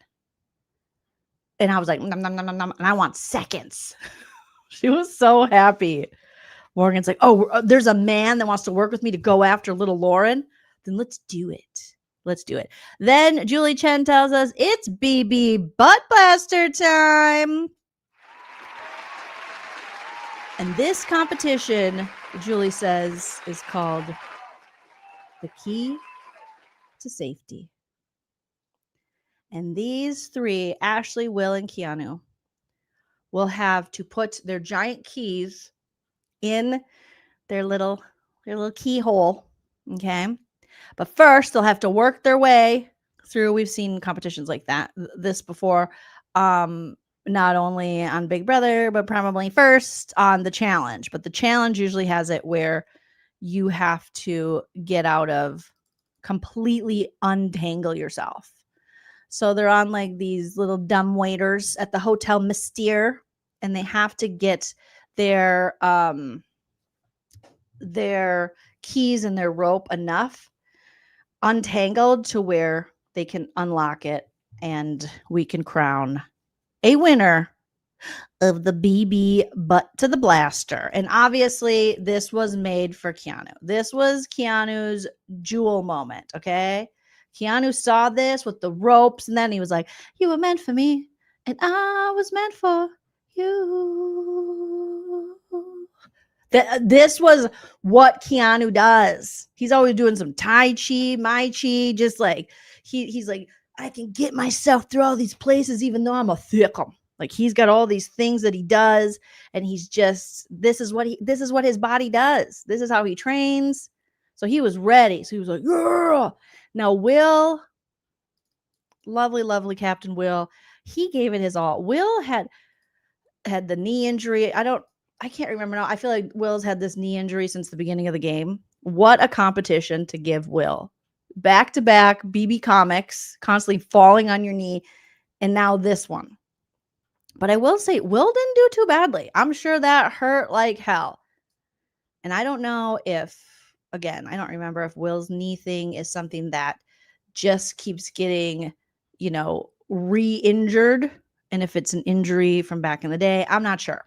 And I was like, nom, nom, nom, nom, nom, and I want seconds. She was so happy. Morgan's like, there's a man that wants to work with me to go after little Lauren. Then let's do it. Then Julie Chen tells us it's BB Butt Blaster time. And this competition, Julie says, is called The Key to Safety. And these three, Ashley, Will, and Keanu, will have to put their giant keys in their little keyhole. Okay. But first, they'll have to work their way through. We've seen competitions like this before. Not only on Big Brother, but probably first on the challenge. But the challenge usually has it where you have to get out of, completely untangle yourself. So they're on like these little dumb waiters at the Hotel Mystere, and they have to get their keys and their rope enough untangled to where they can unlock it, and we can crown a winner of the BB Butt to the Blaster. And obviously this was made for Keanu. This was Keanu's jewel moment, okay? Keanu saw this with the ropes, and then he was like, you were meant for me, and I was meant for you. This was what Keanu does. He's always doing some Tai Chi, Mai Chi, just like, he's like, I can get myself through all these places even though I'm a thickum. Like, he's got all these things that he does, and he's just, this is what his body does. This is how he trains. So he was ready. So he was like, yeah. Now Will, lovely Captain Will, he gave it his all. Will had the knee injury. I can't remember now. I feel like Will's had this knee injury since the beginning of the game. What a competition to give Will. Back to back BB comics, constantly falling on your knee, and now this one. But I will say, Will didn't do too badly. I'm sure that hurt like hell. And I don't know if, again, I don't remember if Will's knee thing is something that just keeps getting, re-injured. And if it's an injury from back in the day, I'm not sure.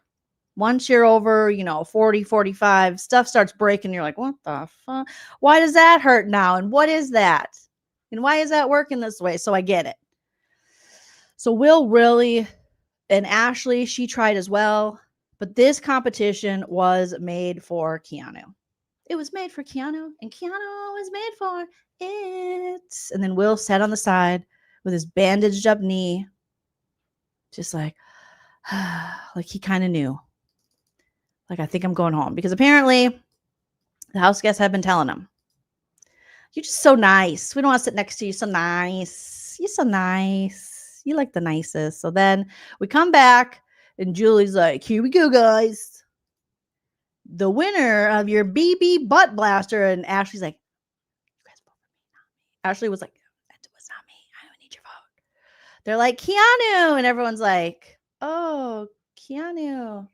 Once you're over, 40, 45, stuff starts breaking. You're like, what the fuck? Why does that hurt now? And what is that? And why is that working this way? So I get it. So Will really... And Ashley, she tried as well. But this competition was made for Keanu. It was made for Keanu, and Keanu was made for it. And then Will sat on the side with his bandaged up knee, just like he kind of knew. Like, I think I'm going home, because apparently the house guests have been telling him, you're just so nice. We don't want to sit next to you. So nice. You're so nice. You like the nicest. So then we come back and Julie's like, here we go, guys. The winner of your BB butt blaster. And Ashley's like, you guys vote for me, not me. Ashley was like, that was not me. I don't need your vote. They're like, Keanu. And everyone's like, oh, Keanu.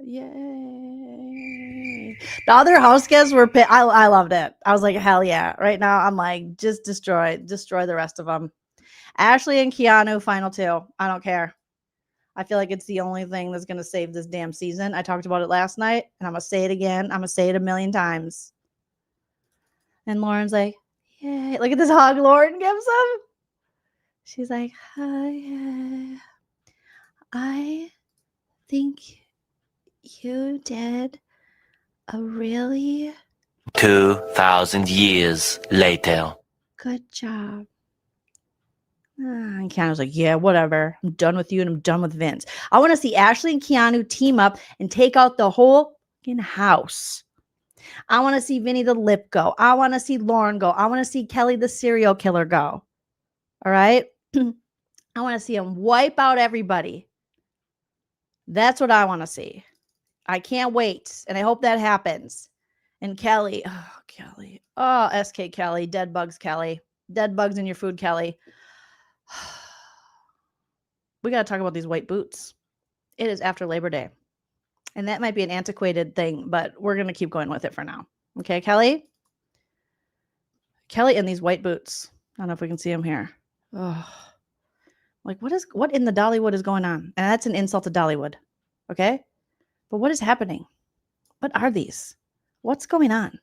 Yay. The other house guests were I loved it. I was like, hell yeah. Right now I'm like, just destroy the rest of them. Ashley and Keanu, final two. I don't care. I feel like it's the only thing that's going to save this damn season. I talked about it last night, and I'm going to say it again. I'm going to say it a million times. And Lauren's like, yay. Look at this hug Lauren gives him. She's like, hi. I think you did a really 2,000 years later. good job. And Keanu's like, yeah, whatever. I'm done with you and I'm done with Vince. I want to see Ashley and Keanu team up and take out the whole fucking house. I want to see Vinny the lip go. I want to see Lauren go. I want to see Kelly the serial killer go. All right? I want to see him wipe out everybody. That's what I want to see. I can't wait. And I hope that happens. And Kelly. Oh, Kelly. Oh, SK Kelly. Dead bugs, Kelly. Dead bugs in your food, Kelly. We got to talk about these white boots. It is after Labor Day. And that might be an antiquated thing, but we're going to keep going with it for now. Okay, Kelly? Kelly in these white boots. I don't know if we can see them here. Oh. Like, what in the Dollywood is going on? And that's an insult to Dollywood. Okay? But what is happening? What are these? What's going on?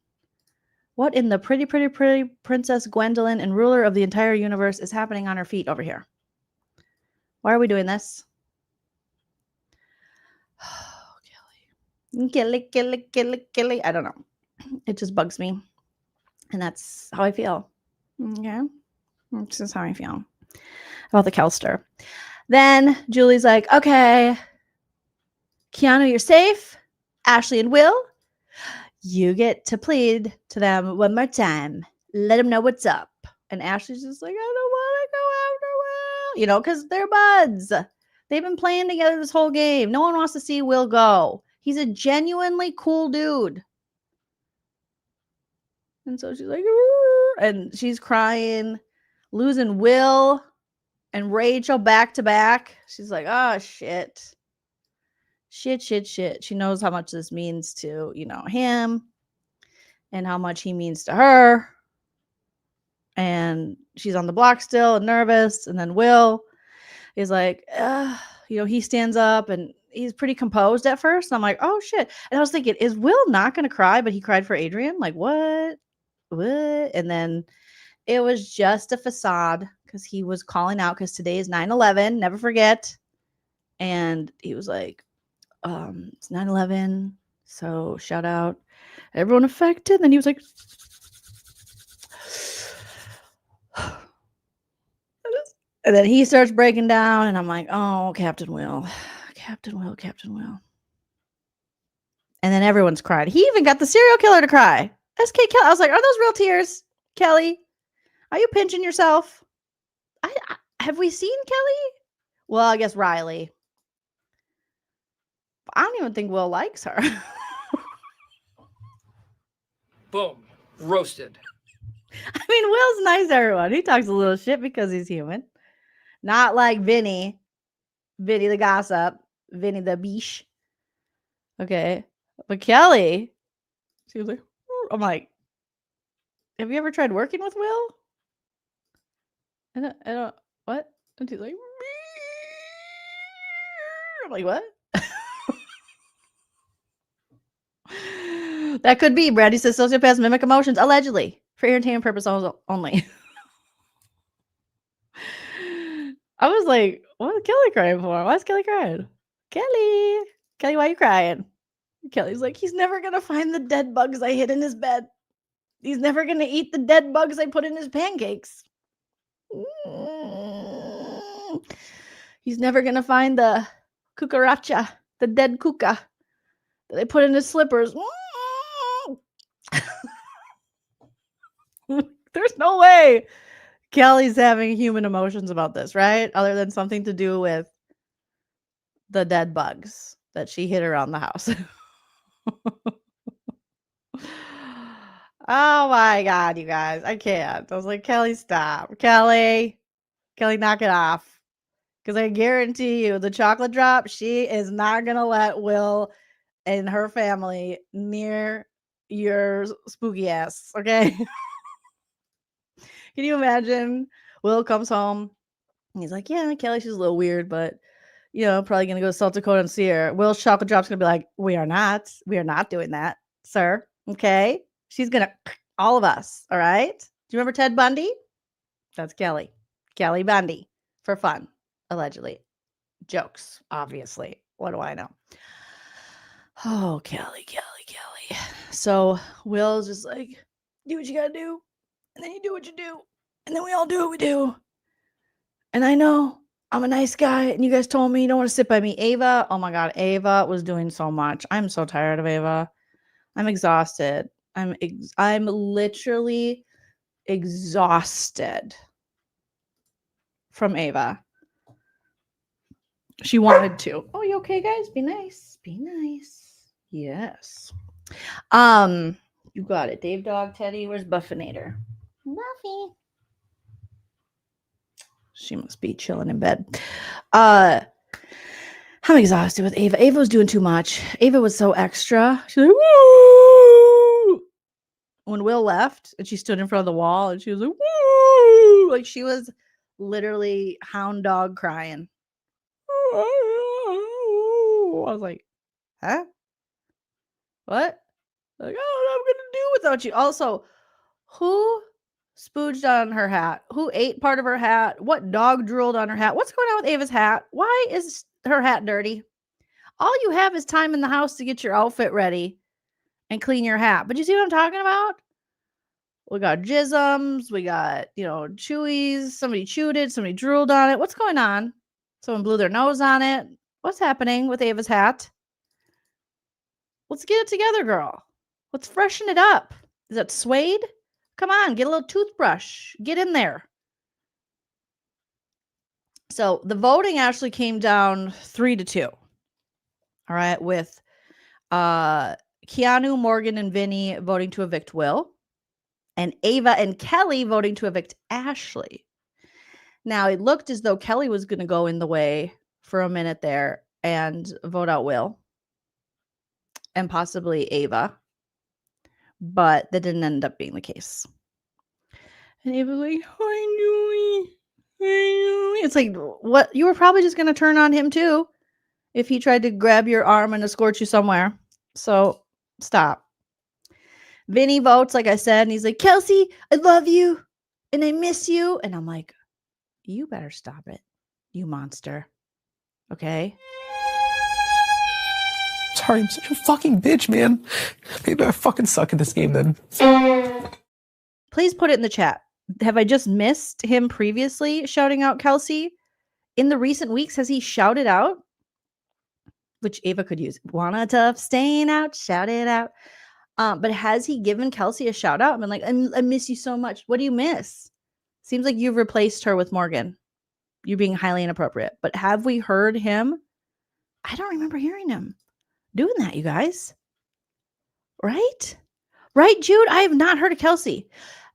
What in the pretty, pretty, pretty Princess Gwendolyn and ruler of the entire universe is happening on her feet over here? Why are we doing this? Oh, Kelly. Kelly. I don't know. It just bugs me. And that's how I feel. Okay? This is how I feel about the Kelster. Then Julie's like, okay, Keanu, you're safe. Ashley and Will, you get to plead to them one more time. Let them know what's up. And Ashley's just like, I don't want to go after Will. You know, because they're buds. They've been playing together this whole game. No one wants to see Will go. He's a genuinely cool dude. And so she's like, and she's crying, losing Will and Rachel back to back. She's like, oh, shit. Shit. She knows how much this means to, him and how much he means to her. And she's on the block still and nervous. And then Will is like, he stands up and he's pretty composed at first. And I'm like, oh, shit. And I was thinking, is Will not going to cry? But he cried for Adrian. Like, what? And then it was just a facade because he was calling out because today is 9/11. Never forget. And he was like, it's 9/11. So shout out everyone affected. And then he was like, and then he starts breaking down. And I'm like, oh, Captain Will. And then everyone's cried. He even got the serial killer to cry. SK Kelly. I was like, are those real tears, Kelly? Are you pinching yourself? Have we seen Kelly? Well, I guess Riley. I don't even think Will likes her. Boom. Roasted. I mean, Will's nice to everyone. He talks a little shit because he's human. Not like Vinny. Vinny the gossip. Vinny the biche. Okay. But Kelly, she was like, I'm like, have you ever tried working with Will? I don't, what? And she's like, I'm like, what? That could be. Brandy says sociopaths mimic emotions, allegedly, for entertainment purposes only. I was like, what is Kelly crying for? Why is Kelly crying? Kelly, why are you crying? Kelly's like, he's never going to find the dead bugs I hid in his bed. He's never going to eat the dead bugs I put in his pancakes. He's never going to find the cucaracha, the dead cuca that I put in his slippers. There's no way Kelly's having human emotions about this, right? Other than something to do with the dead bugs that she hid around the house. Oh my God, you guys. I can't. I was like, Kelly, stop. Kelly, knock it off. Because I guarantee you, the chocolate drop, she is not going to let Will and her family near your spooky ass. Okay. Can you imagine? Will comes home. And he's like, yeah, Kelly, she's a little weird, but probably gonna go to South Dakota and see her. Will's chocolate drop's gonna be like, we are not doing that, sir. Okay. She's gonna all of us. All right. Do you remember Ted Bundy? That's Kelly. Kelly Bundy for fun, allegedly. Jokes, obviously. What do I know? Oh, Kelly. So Will's just like, do what you gotta do. And then you do what you do. And then we all do what we do. And I know I'm a nice guy. And you guys told me you don't want to sit by me. Ava, oh my God, Ava was doing so much. I'm so tired of Ava. I'm exhausted. I'm literally exhausted from Ava. She wanted to. Oh, you okay, guys? Be nice. Be nice. Yes. You got it. Dave Dog Teddy. Where's Buffinator? Buffy. She must be chilling in bed. I'm exhausted with Ava. Ava was doing too much. Ava was so extra. She's like, woo! When Will left and she stood in front of the wall and she was like, woo! Like she was literally hound dog crying. I was like, huh? What? Like, I don't know what I'm gonna do without you. Also, who spooged on her hat? Who ate part of her hat? What dog drooled on her hat? What's going on with Ava's hat? Why is her hat dirty? All you have is time in the house to get your outfit ready and clean your hat. But you see what I'm talking about? We got jisms. We got, chewies. Somebody chewed it. Somebody drooled on it. What's going on? Someone blew their nose on it. What's happening with Ava's hat? Let's get it together, girl. Let's freshen it up. Is that suede? Come on, get a little toothbrush. Get in there. So the voting actually came down 3-2. All right, with Keanu, Morgan, and Vinny voting to evict Will, and Ava and Kelly voting to evict Ashley. Now, it looked as though Kelly was going to go in the way for a minute there and vote out Will and possibly Ava, but that didn't end up being the case. And Ava was like, hi, Julie. It's like, what? You were probably just going to turn on him too if he tried to grab your arm and escort you somewhere. So stop. Vinny votes, like I said, and he's like, Kelsey, I love you and I miss you. And I'm like, you better stop it, you monster. Okay? Sorry, I'm such a fucking bitch, man. Maybe I fucking suck at this game then. Please put it in the chat. Have I just missed him previously shouting out Kelsey? In the recent weeks, has he shouted out? Which Ava could use. Wanna tough, staying out, shout it out. But has he given Kelsey a shout out? I've been like, I miss you so much. What do you miss? Seems like you've replaced her with Morgan. You're being highly inappropriate. But have we heard him? I don't remember hearing him doing that, you guys. Right? Right, Jude? I have not heard of Kelsey.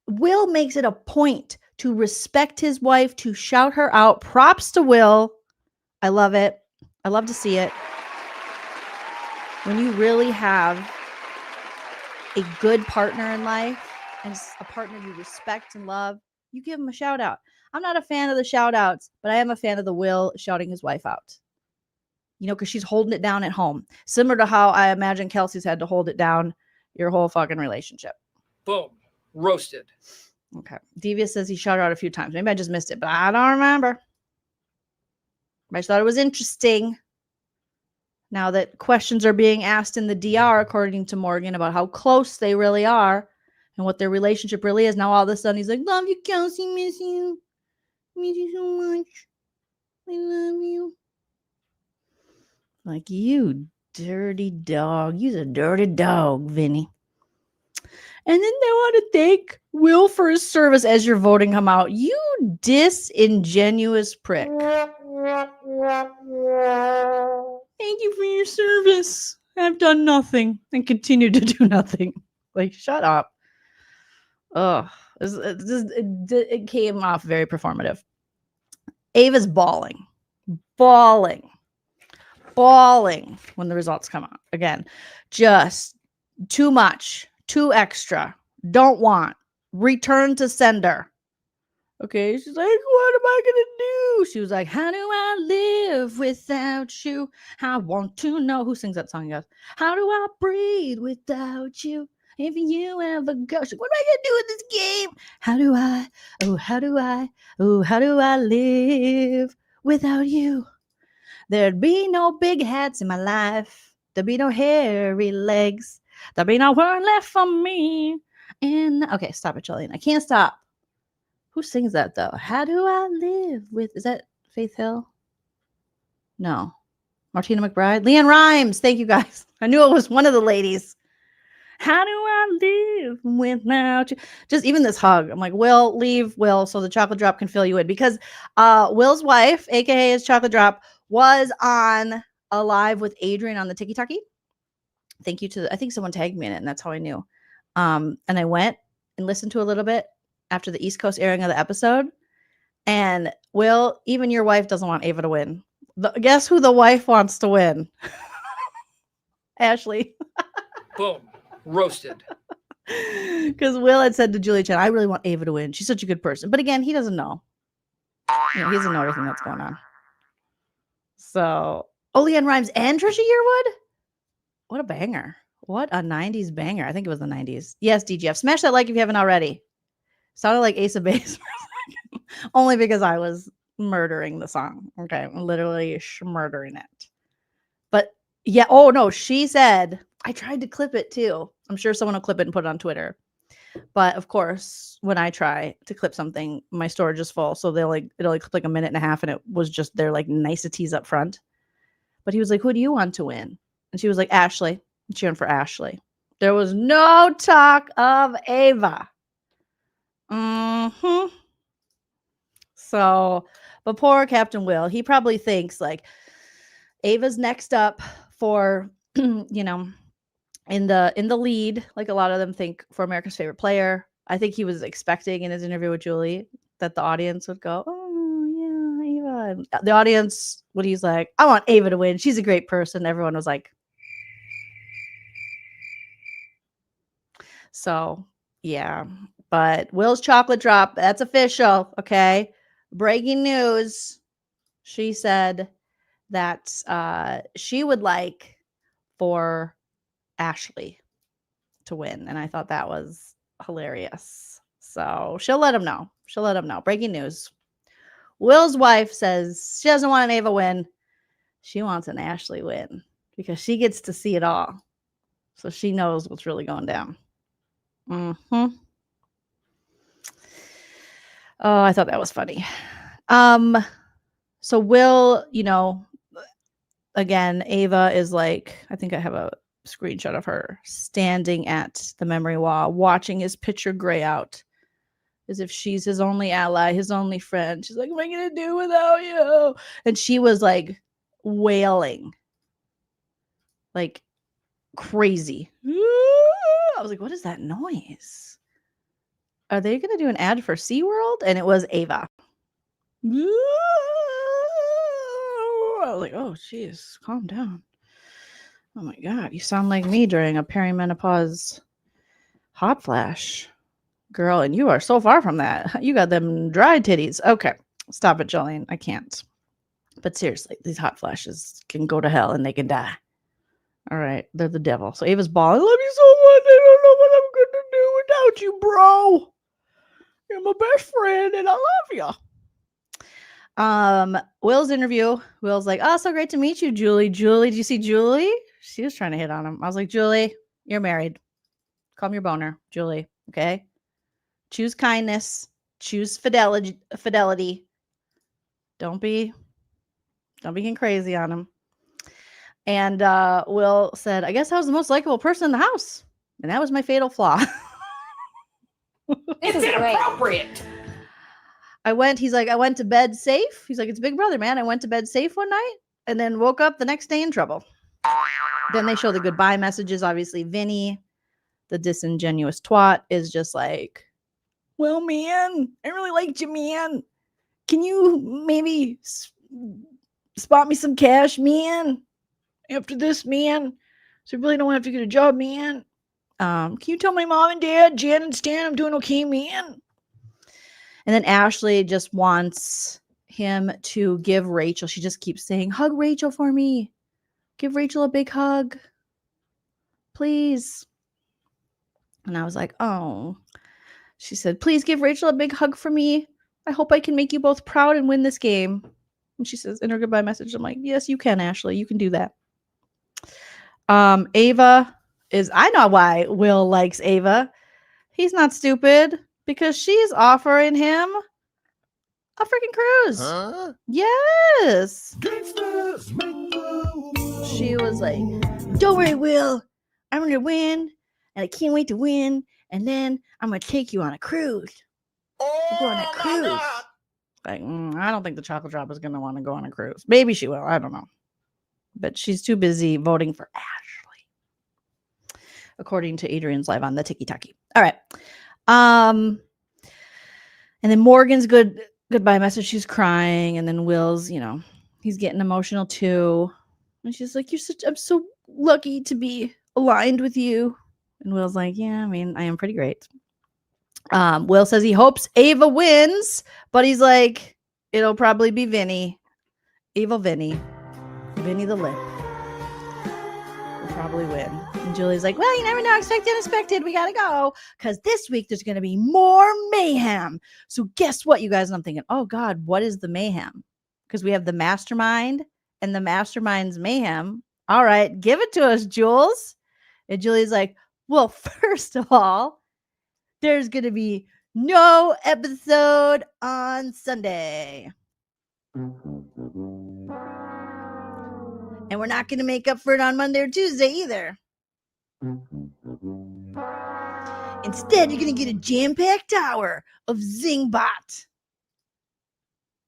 Will makes it a point to respect his wife, to shout her out. Props to Will. I love it. I love to see it. When you really have a good partner in life and a partner you respect and love, you give him a shout out. I'm not a fan of the shout outs, but I am a fan of the Will shouting his wife out. Because she's holding it down at home. Similar to how I imagine Kelsey's had to hold it down your whole fucking relationship. Boom. Roasted. Okay. Devious says he shouted out a few times. Maybe I just missed it, but I don't remember. I just thought it was interesting. Now that questions are being asked in the DR, according to Morgan, about how close they really are and what their relationship really is. Now all of a sudden he's like, love you, Kelsey, miss you so much. I love you. Like, you dirty dog. You're a dirty dog, Vinny. And then they want to thank Will for his service as you're voting him out. You disingenuous prick. Thank you for your service. I've done nothing and continue to do nothing. Like, shut up. Ugh. It came off very performative. Ava's bawling when the results come out. Again, just too much. Too extra. Don't want. Return to sender. Okay. She's like, what am I going to do? She was like, how do I live without you? I want to know. Who sings that song, guys? How do I breathe without you? If you ever go. She's like, what am I going to do in this game? How do I live without you? There'd be no big hats in my life. There'd be no hairy legs. There'll be no word left for me. Okay, stop it, Jolene. I can't stop. Who sings that though? How do I live with? Is that Faith Hill? No, Martina McBride. Leanne Rhymes. Thank you guys. I knew it was one of the ladies. How do I live without you? Just even this hug. I'm like, Will, leave Will so the chocolate drop can fill you in, because Will's wife, aka his chocolate drop, was on a live with Adrian on the Tiki Taki. Thank you to I think someone tagged me in it, and that's how I knew. And I went and listened to a little bit after the East Coast airing of the episode. And Will, even your wife doesn't want Ava to win. Guess who the wife wants to win? Ashley. Boom. Roasted. Because Will had said to Julia Chen, I really want Ava to win. She's such a good person. But again, he doesn't know. He doesn't know everything that's going on. So, Leanne Rhymes and Trisha Yearwood? What a banger. What a 90s banger. I think it was the 90s. Yes, DGF. Smash that like if you haven't already. Sounded like Ace of Base for a second. Only because I was murdering the song. Okay. Literally murdering it. But yeah. Oh, no. She said, I tried to clip it too. I'm sure someone will clip it and put it on Twitter. But of course, when I try to clip something, my storage is full. So it'll clip like a minute and a half. And it was just their like niceties up front. But he was like, who do you want to win? And she was like, Ashley. I'm cheering for Ashley. There was no talk of Ava. So, but poor Captain Will, he probably thinks like Ava's next up for, in the lead, like a lot of them think, for America's Favorite Player. I think he was expecting in his interview with Julie that the audience would go, oh yeah, Ava. And the audience, when he's like, I want Ava to win. She's a great person. Everyone was like, so yeah. But Will's chocolate drop, that's official. Okay. Breaking news. She said that she would like for Ashley to win. And I thought that was hilarious. So she'll let him know. Breaking news. Will's wife says she doesn't want an Ava win. She wants an Ashley win because she gets to see it all. So she knows what's really going down. Oh, I thought that was funny. So Will, again, Ava is like, I think I have a screenshot of her standing at the memory wall, watching his picture gray out as if she's his only ally, his only friend. She's like, what am I going to do without you? And she was like wailing like crazy. I was like, what is that noise? Are they going to do an ad for SeaWorld? And it was Ava. I was like, oh, jeez, calm down. Oh, my God. You sound like me during a perimenopause hot flash. Girl, and you are so far from that. You got them dry titties. Okay, stop it, Jolene. I can't. But seriously, these hot flashes can go to hell and they can die. All right, they're the devil. So Ava's bawling. I love you so much. I don't know what I'm going to do without you, bro. You're my best friend, and I love you. Will's interview. Will's like, oh, so great to meet you, Julie. Julie, did you see Julie? She was trying to hit on him. I was like, Julie, you're married. Calm your boner, Julie. Okay. Choose kindness. Choose fidelity. Don't be getting crazy on him. And Will said, I guess I was the most likable person in the house. And that was my fatal flaw. It's inappropriate. He's like, I went to bed safe. He's like, it's Big Brother, man. I went to bed safe one night and then woke up the next day in trouble. Then they show the goodbye messages. Obviously, Vinny, the disingenuous twat, is just like, well, man, I really liked you, man. Can you maybe spot me some cash, man? After this, man. So I really don't have to get a job, man. Can you tell my mom and dad, Jan and Stan, I'm doing okay, man? And then Ashley just wants him to give Rachel. She just keeps saying, hug Rachel for me. Give Rachel a big hug. Please. And I was like, oh. She said, please give Rachel a big hug for me. I hope I can make you both proud and win this game. And she says in her goodbye message, I'm like, yes, you can, Ashley. You can do that. Ava is, I know why Will likes Ava. He's not stupid because she's offering him a freaking cruise. Huh? Yes. She was like, don't worry, Will. I'm going to win and I can't wait to win. And then I'm going to take you on a cruise. We'll go on a cruise. Like, I don't think the chocolate drop is going to want to go on a cruise. Maybe she will. I don't know. But she's too busy voting for Ashley, according to Adrian's live on the Tiki Taki. All right. And then Morgan's goodbye message. She's crying. And then Will's, he's getting emotional too. And she's like, I'm so lucky to be aligned with you. And Will's like, yeah, I mean, I am pretty great. Will says he hopes Ava wins, but he's like, it'll probably be Vinny. Evil Vinny. Vinny the Lip will probably win. And Julie's like, well, you never know. Expect the unexpected. We got to go. Because this week there's going to be more mayhem. So guess what, you guys? And I'm thinking, oh, God, what is the mayhem? Because we have the mastermind and the mastermind's mayhem. All right, give it to us, Jules. And Julie's like, well, first of all, there's going to be no episode on Sunday. And we're not going to make up for it on Monday or Tuesday either. Instead, you're going to get a jam-packed hour of Zingbot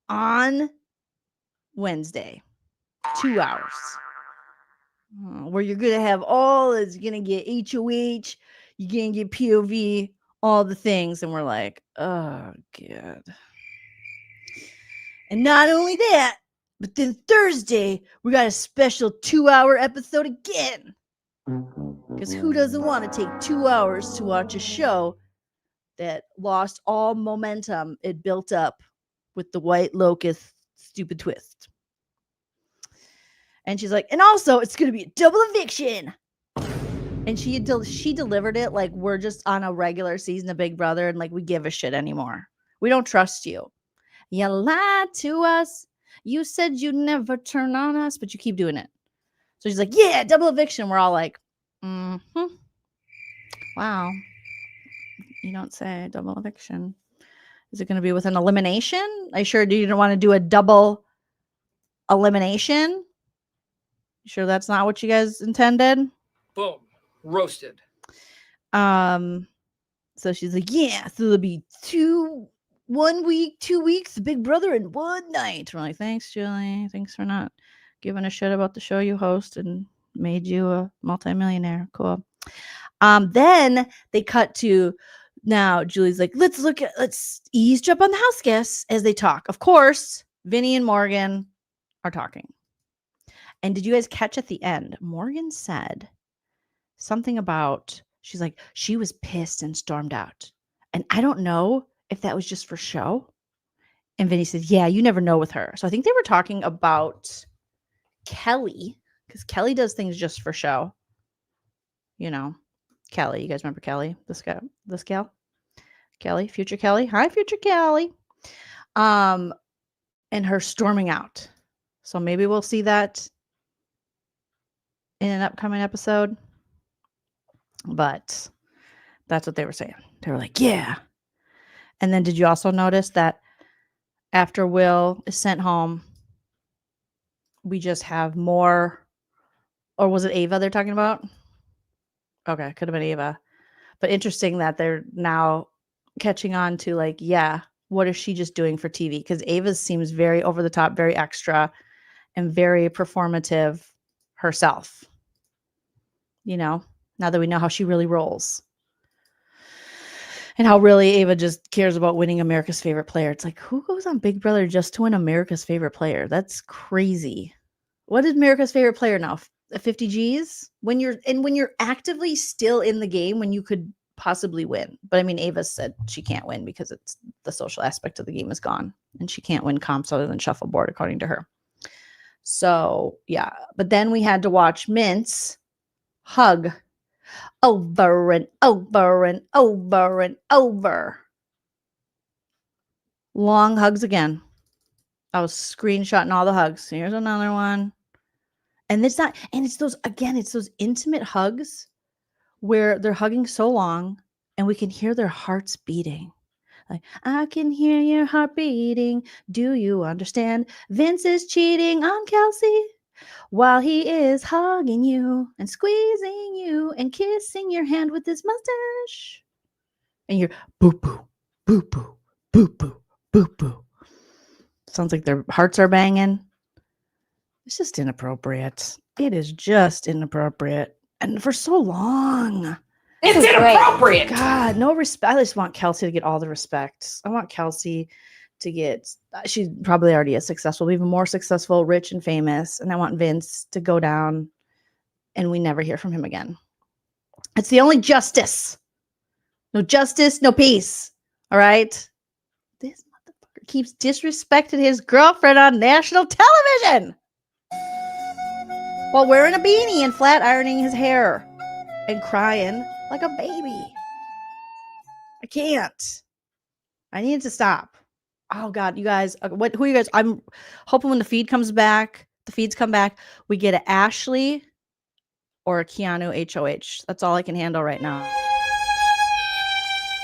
on Wednesday. 2 hours. Where you're going to have you're going to get HOH, you're going to get POV, all the things. And we're like, oh, God. And not only that, but then Thursday, we got a special 2-hour episode again. Because who doesn't want to take 2 hours to watch a show that lost all momentum it built up with the White Locust stupid twist? And she's like, and also, it's going to be a double eviction. And she delivered it like we're just on a regular season of Big Brother and like we give a shit anymore. We don't trust you. You lied to us. You said you'd never turn on us, but you keep doing it. So she's like, yeah, double eviction. We're all like, wow. You don't say double eviction. Is it going to be with an elimination? Are you sure you don't want to do a double elimination? You sure that's not what you guys intended? Boom. Roasted. So she's like, yeah, so there'll be 1 week, 2 weeks, Big Brother in one night. We're like, thanks, Julie. Thanks for not giving a shit about the show you host and made you a multimillionaire. Cool. Then they cut to now Julie's like, let's eavesdrop on the house guests as they talk. Of course, Vinny and Morgan are talking. And did you guys catch at the end? Morgan said something about, she's like, she was pissed and stormed out. And I don't know if that was just for show. And Vinny says, yeah, you never know with her. So I think they were talking about Kelly, because Kelly does things just for show. Kelly. You guys remember Kelly? This gal? Kelly, future Kelly. Hi, future Kelly. And her storming out. So maybe we'll see that in an upcoming episode. But that's what they were saying. They were like, yeah. And then did you also notice that after Will is sent home, we just have more, or was it Ava they're talking about? Okay, could have been Ava. But interesting that they're now catching on to like, yeah, what is she just doing for TV? Because Ava seems very over the top, very extra, and very performative herself. You know, now that we know how she really rolls. And how really Ava just cares about winning America's favorite player. It's like, who goes on Big Brother just to win America's favorite player? That's crazy. What is America's favorite player now? 50 G's? When you're actively still in the game, when you could possibly win. But I mean, Ava said she can't win because it's the social aspect of the game is gone. And she can't win comps other than shuffleboard, according to her. So yeah. But then we had to watch Mintz hug over and over and over and over. Long hugs again. I was screenshotting all the hugs. Here's another one. And it's those intimate hugs where they're hugging so long and we can hear their hearts beating. Like, I can hear your heart beating. Do you understand? Vince is cheating on Kelsey while he is hugging you and squeezing you and kissing your hand with his mustache. And you're boo boo, boo boo, boo boo, boo boo. Sounds like their hearts are banging. It's just inappropriate. It is just inappropriate. And for so long. It's inappropriate. God, no respect. I just want Kelsey to get all the respect. I want Kelsey to get, she probably already is successful, even more successful, rich and famous. And I want Vince to go down and we never hear from him again. It's the only justice. No justice, no peace. All right? This motherfucker keeps disrespecting his girlfriend on national television while wearing a beanie and flat ironing his hair and crying like a baby. I can't. I need to stop. Oh God, you guys, who are you guys? I'm hoping when the feeds come back, we get an Ashley or a Keanu HOH. That's all I can handle right now.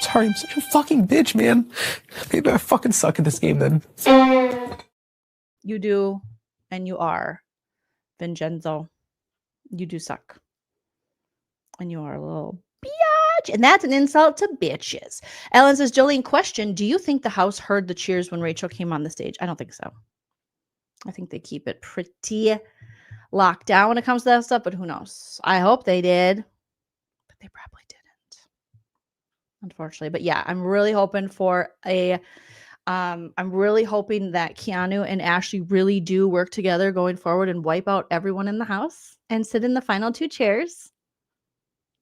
Sorry, I'm such a fucking bitch, man. Maybe I fucking suck at this game then. You do, and you are, Vincenzo. You do suck. And you are a little biatch. And that's an insult to bitches. Ellen says, Jolene, question, do you think the house heard the cheers when Rachel came on the stage? I don't think so. I think they keep it pretty locked down when it comes to that stuff, but who knows? I hope they did. But they probably didn't. Unfortunately. But yeah, I'm really hoping for I'm really hoping that Keanu and Ashley really do work together going forward and wipe out everyone in the house and sit in the final two chairs.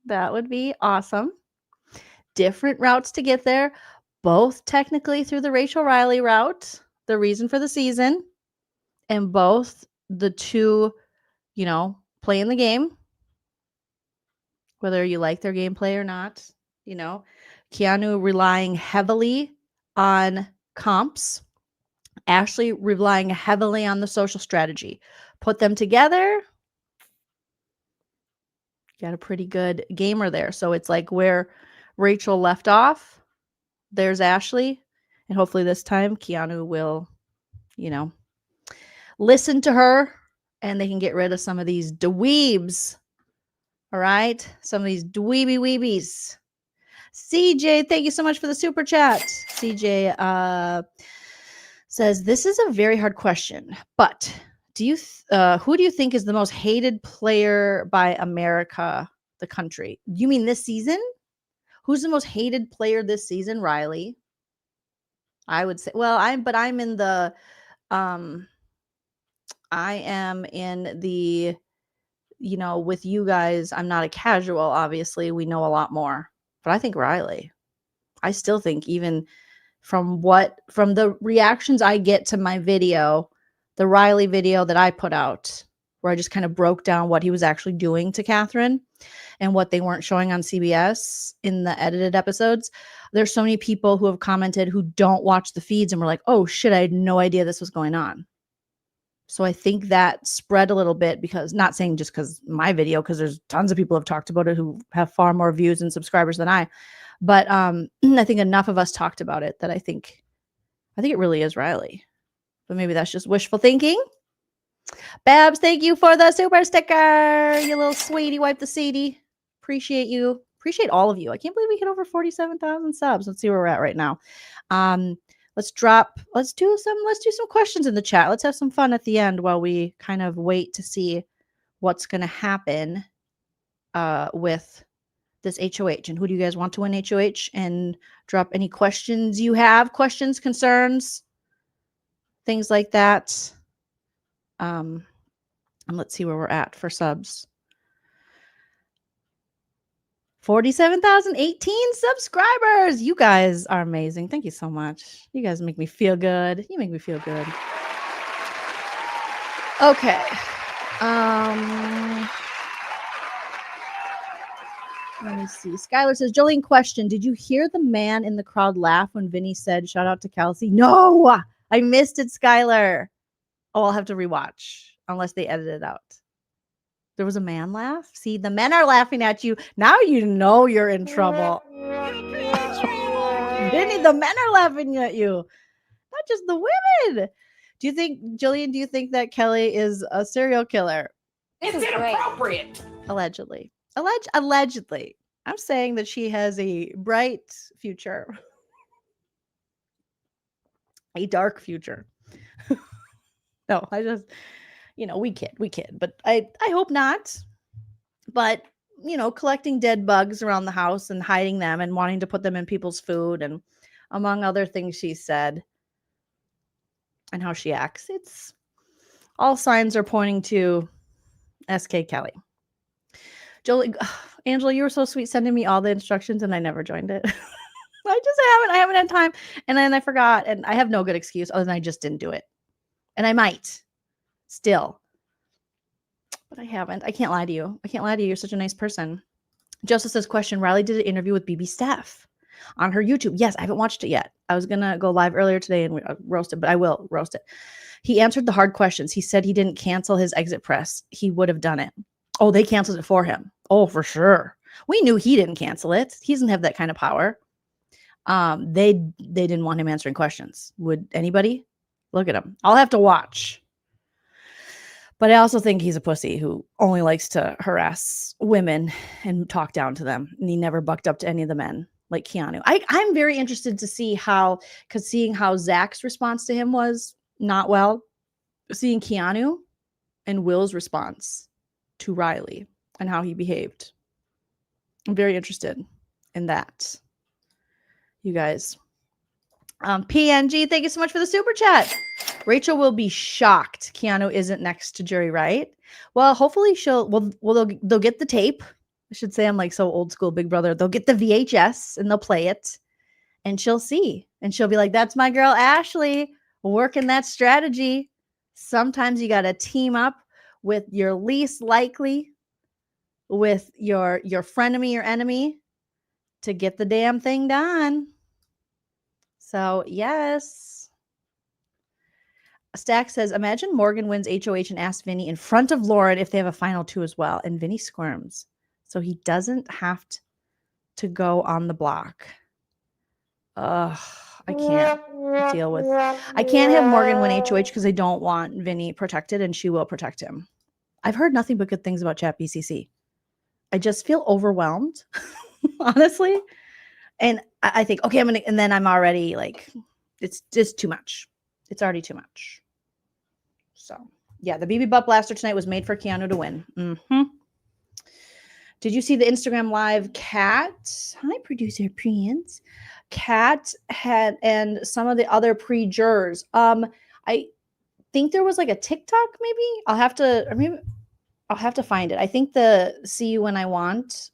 That would be awesome. Different routes to get there, both technically through the Rachel Riley route, the reason for the season, and both the two, playing the game, whether you like their gameplay or not, Keanu relying heavily on comps, Ashley relying heavily on the social strategy. Put them together, got a pretty good gamer there. So it's like where Rachel left off, there's Ashley. And hopefully this time Keanu will, listen to her and they can get rid of some of these dweebs. All right? Some of these dweeby weebies. CJ, thank you so much for the super chat. CJ says, this is a very hard question, but who do you think is the most hated player by America, the country? You mean this season? Who's the most hated player this season? Riley. I would say, well, I am in the with you guys, I'm not a casual, obviously. We know a lot more. But I think Riley. I still think even from the reactions I get to my video, the Riley video that I put out, where I just kind of broke down what he was actually doing to Catherine and what they weren't showing on CBS in the edited episodes. There's so many people who have commented who don't watch the feeds and were like, oh shit, I had no idea this was going on. So I think that spread a little bit, because not saying just because my video, because there's tons of people who have talked about it who have far more views and subscribers than I, But I think enough of us talked about it that I think it really is Riley. But maybe that's just wishful thinking. Babs, thank you for the super sticker. You little sweetie, wipe the seedy. Appreciate you. Appreciate all of you. I can't believe we hit over 47,000 subs. Let's see where we're at right now. Let's do some questions in the chat. Let's have some fun at the end while we kind of wait to see what's going to happen with this HOH. And who do you guys want to win HOH? And drop any questions you have, questions, concerns, things like that. And let's see where we're at for subs. 47,018 subscribers. You guys are amazing. Thank you so much. You guys make me feel good. You make me feel good. Okay. Let me see. Skylar says, Jolene, question. Did you hear the man in the crowd laugh when Vinny said, shout out to Kelsey? No, I missed it, Skylar. Oh, I'll have to rewatch unless they edit it out. There was a man laugh. See, the men are laughing at you. Now you know you're in trouble. Vinny, the men are laughing at you. Not just the women. Do you think, Jillian, that Kelly is a serial killer? It's inappropriate. Allegedly. Allegedly. I'm saying that she has a bright future. A dark future. No, I just, we kid. But I hope not. But, collecting dead bugs around the house and hiding them and wanting to put them in people's food and among other things she said and how she acts. It's all signs are pointing to SK Kelly. Jolie, Angela, you were so sweet sending me all the instructions and I never joined it. I haven't had time. And then I forgot. And I have no good excuse other than I just didn't do it. And I might still. But I haven't. I can't lie to you. You're such a nice person. Joseph says, question, Riley did an interview with BB Steph on her YouTube. Yes, I haven't watched it yet. I was going to go live earlier today and roast it, but I will roast it. He answered the hard questions. He said he didn't cancel his exit press. He would have done it. Oh, they canceled it for him. Oh, for sure. We knew he didn't cancel it. He doesn't have that kind of power. They didn't want him answering questions. Would anybody? Look at him. I'll have to watch. But I also think he's a pussy who only likes to harass women and talk down to them. And he never bucked up to any of the men like Keanu. I'm very interested to see seeing how Zach's response to him was not well, seeing Keanu and Will's response to Riley and how he behaved. I'm very interested in that. You guys. PNG, thank you so much for the super chat. Rachel will be shocked Keanu isn't next to Jerry Wright. Well, hopefully they'll get the tape. I should say I'm like so old school Big Brother. They'll get the VHS and they'll play it and she'll see. And she'll be like, that's my girl Ashley working that strategy. Sometimes you got to team up with your least likely, with your frenemy, your enemy to get the damn thing done. So, yes. Stack says, imagine Morgan wins HOH and asks Vinny in front of Lauren if they have a final two as well. And Vinny squirms. So he doesn't have to go on the block. Ugh, I can't deal with. I can't have Morgan win HOH because I don't want Vinny protected and she will protect him. I've heard nothing but good things about Chat BCC. I just feel overwhelmed, honestly. And I think, okay, and then I'm already like, it's just too much. It's already too much. So, yeah, the BB Butt Blaster tonight was made for Keanu to win. Mm-hmm. Did you see the Instagram live? Kat, hi, producer Prince. Kat had, and some of the other pre-jurors. I think there was like a TikTok, maybe. I'll have to find it. I think the See You When I Want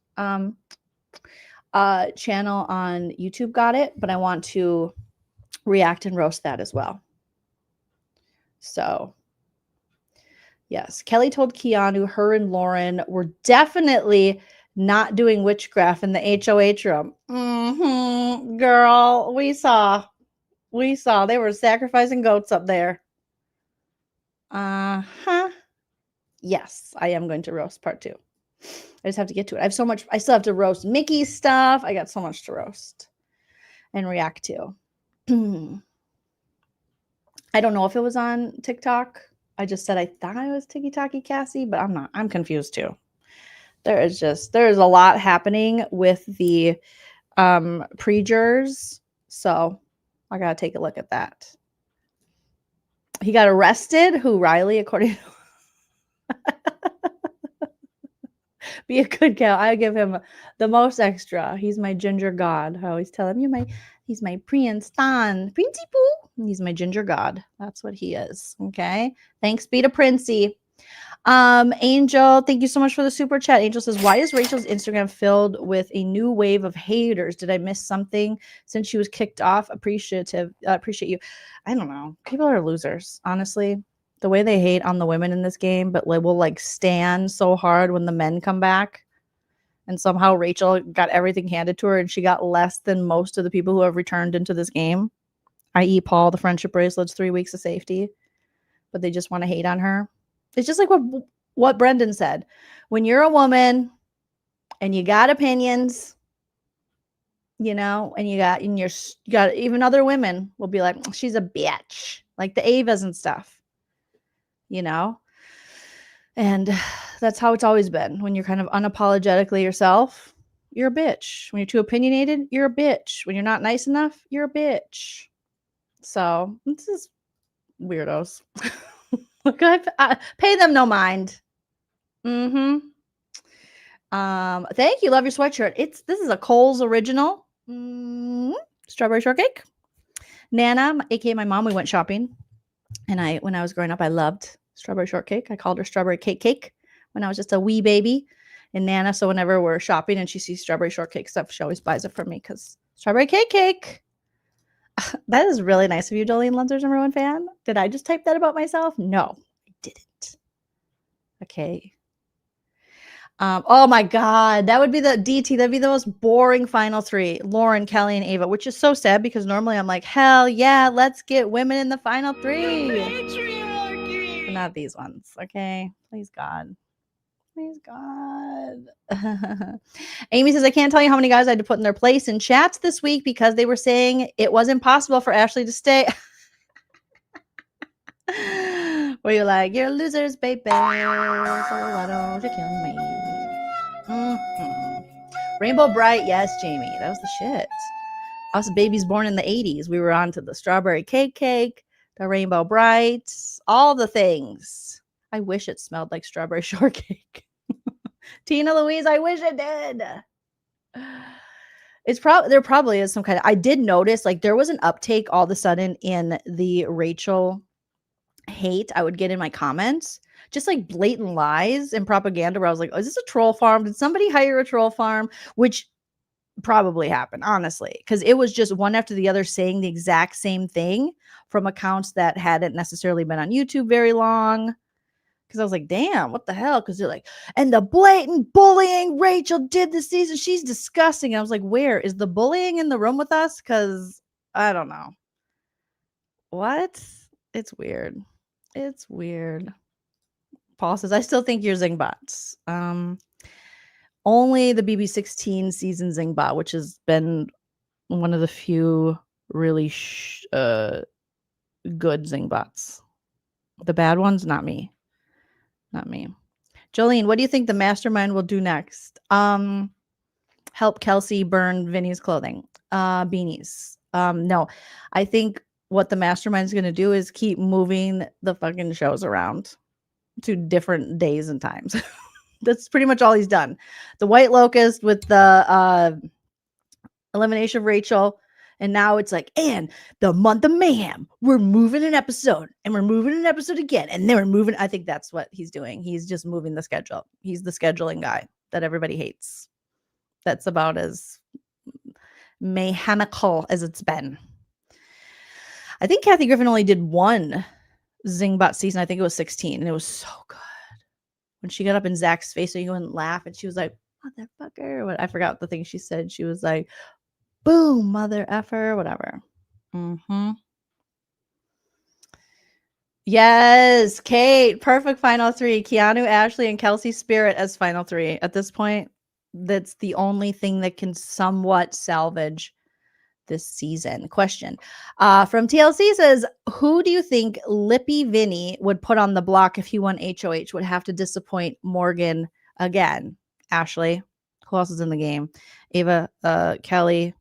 channel on YouTube got it, but I want to react and roast that as well. So, yes, Kelly told Keanu her and Lauren were definitely not doing witchcraft in the HOH room. Mm-hmm, girl, we saw they were sacrificing goats up there. Yes, I am going to roast part 2. I just have to get to it. I have so much. I still have to roast Mickey's stuff. I got so much to roast and react to. I don't know if it was on TikTok. I just said I thought I was Tiki Taki Cassie, but I'm not. I'm confused too. There is a lot happening with the pre-jurors. So I gotta take a look at that. He got arrested. Who, Riley, according to be a good cow. I give him the most extra. He's my ginger god. I always tell him, he's my Prince Stan. Principal. He's my ginger god. That's what he is. Okay. Thanks be to Princey. Angel, thank you so much for the super chat. Angel says, why is Rachel's Instagram filled with a new wave of haters? Did I miss something since she was kicked off? Appreciate you. I don't know. People are losers, honestly. The way they hate on the women in this game, but will like stand so hard when the men come back. And somehow Rachel got everything handed to her and she got less than most of the people who have returned into this game, i.e. Paul, the friendship bracelets, 3 weeks of safety. But they just want to hate on her. It's just like what Brendan said. When you're a woman and you got opinions, you know, and you got even other women will be like, she's a bitch, like the Avas and stuff, you know. And that's how it's always been. When you're kind of unapologetically yourself, you're a bitch. When you're too opinionated, you're a bitch. When you're not nice enough, you're a bitch. So this is weirdos. Look, I pay them no mind. Thank you. Love your sweatshirt. This is a Kohl's original. Strawberry shortcake. Nana, aka my mom, we went shopping. And when I was growing up, I loved strawberry shortcake. I called her strawberry cake when I was just a wee baby. And Nana, so whenever we're shopping and she sees strawberry shortcake stuff, she always buys it for me because strawberry cake. That is really nice of you, Joleen Lunzer's number one fan. Did I just type that about myself? No, I didn't. Okay. Oh my God, that would be the DT. That'd be the most boring final three. Lauren, Kelly, and Ava, which is so sad because normally I'm like, hell yeah, let's get women in the final three. But not these ones. Okay. Please God. Please God. Amy says, I can't tell you how many guys I had to put in their place in chats this week because they were saying it was impossible for Ashley to stay. Where you're like, you're losers, baby. So why don't you kill me? Rainbow Bright, yes, Jamie. That was the shit. Us babies born in the 80s. We were on to the strawberry cake, the Rainbow Bright, all the things. I wish it smelled like strawberry shortcake. Tina Louise, I wish it did. There probably is some kind of, I did notice like there was an uptake all of a sudden in the Rachel hate I would get in my comments, just like blatant lies and propaganda where I was like, oh, is this a troll farm? Did somebody hire a troll farm? Which probably happened, honestly, because it was just one after the other saying the exact same thing from accounts that hadn't necessarily been on YouTube very long. Because I was like, damn, what the hell? Because they're like, and the blatant bullying Rachel did this season, she's disgusting. And I was like, where is the bullying in the room with us? Because I don't know. What? It's weird. It's weird. Paul says, I still think you're Zingbots. Only the BB16 season Zingbot, which has been one of the few really good Zingbots. The bad ones, not me. Not me. Jolene, what do you think the mastermind will do next? Help Kelsey burn Vinny's clothing. Beanies. No, I think what the mastermind is going to do is keep moving the fucking shows around to different days and times. That's pretty much all he's done. The White Locust with the elimination of Rachel. And now it's like, and the month of mayhem, we're moving an episode and we're moving an episode again. And then we're moving. I think that's what he's doing. He's just moving the schedule. He's the scheduling guy that everybody hates. That's about as mayhemical as it's been. I think Kathy Griffin only did one Zingbot season. I think it was 16. And it was so good. When she got up in Zach's face so you wouldn't laugh. And she was like, motherfucker. I forgot what the thing she said. She was like, boom, mother effer, whatever. Yes, Kate. Perfect final three. Keanu, Ashley, and Kelsey Spirit as final three. At this point, that's the only thing that can somewhat salvage this season. Question from TLC says, who do you think Lippy Vinny would put on the block if he won HOH? Would have to disappoint Morgan again. Ashley. Who else is in the game? Ava, Kelly.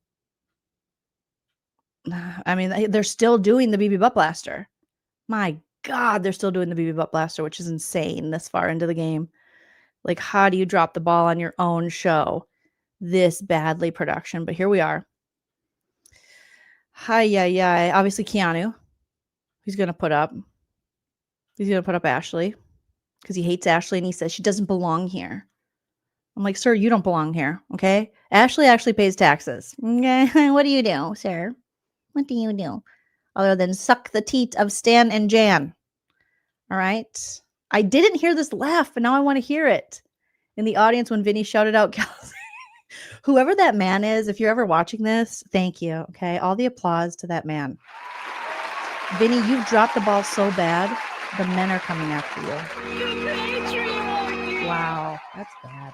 I mean, they're still doing the BB Butt Blaster. My God, they're still doing the BB Butt Blaster, which is insane this far into the game. Like, how do you drop the ball on your own show this badly production? But here we are. Hi. Obviously, Keanu. He's going to put up. He's going to put up Ashley because he hates Ashley and he says she doesn't belong here. I'm like, sir, you don't belong here. Okay. Ashley actually pays taxes. Okay. What do you do, sir? What do you do? Other than suck the teat of Stan and Jan. All right. I didn't hear this laugh, but now I want to hear it in the audience when Vinny shouted out Kelsey. Whoever that man is, if you're ever watching this, thank you. Okay. All the applause to that man. Vinny, you've dropped the ball so bad, the men are coming after you. Wow. That's bad.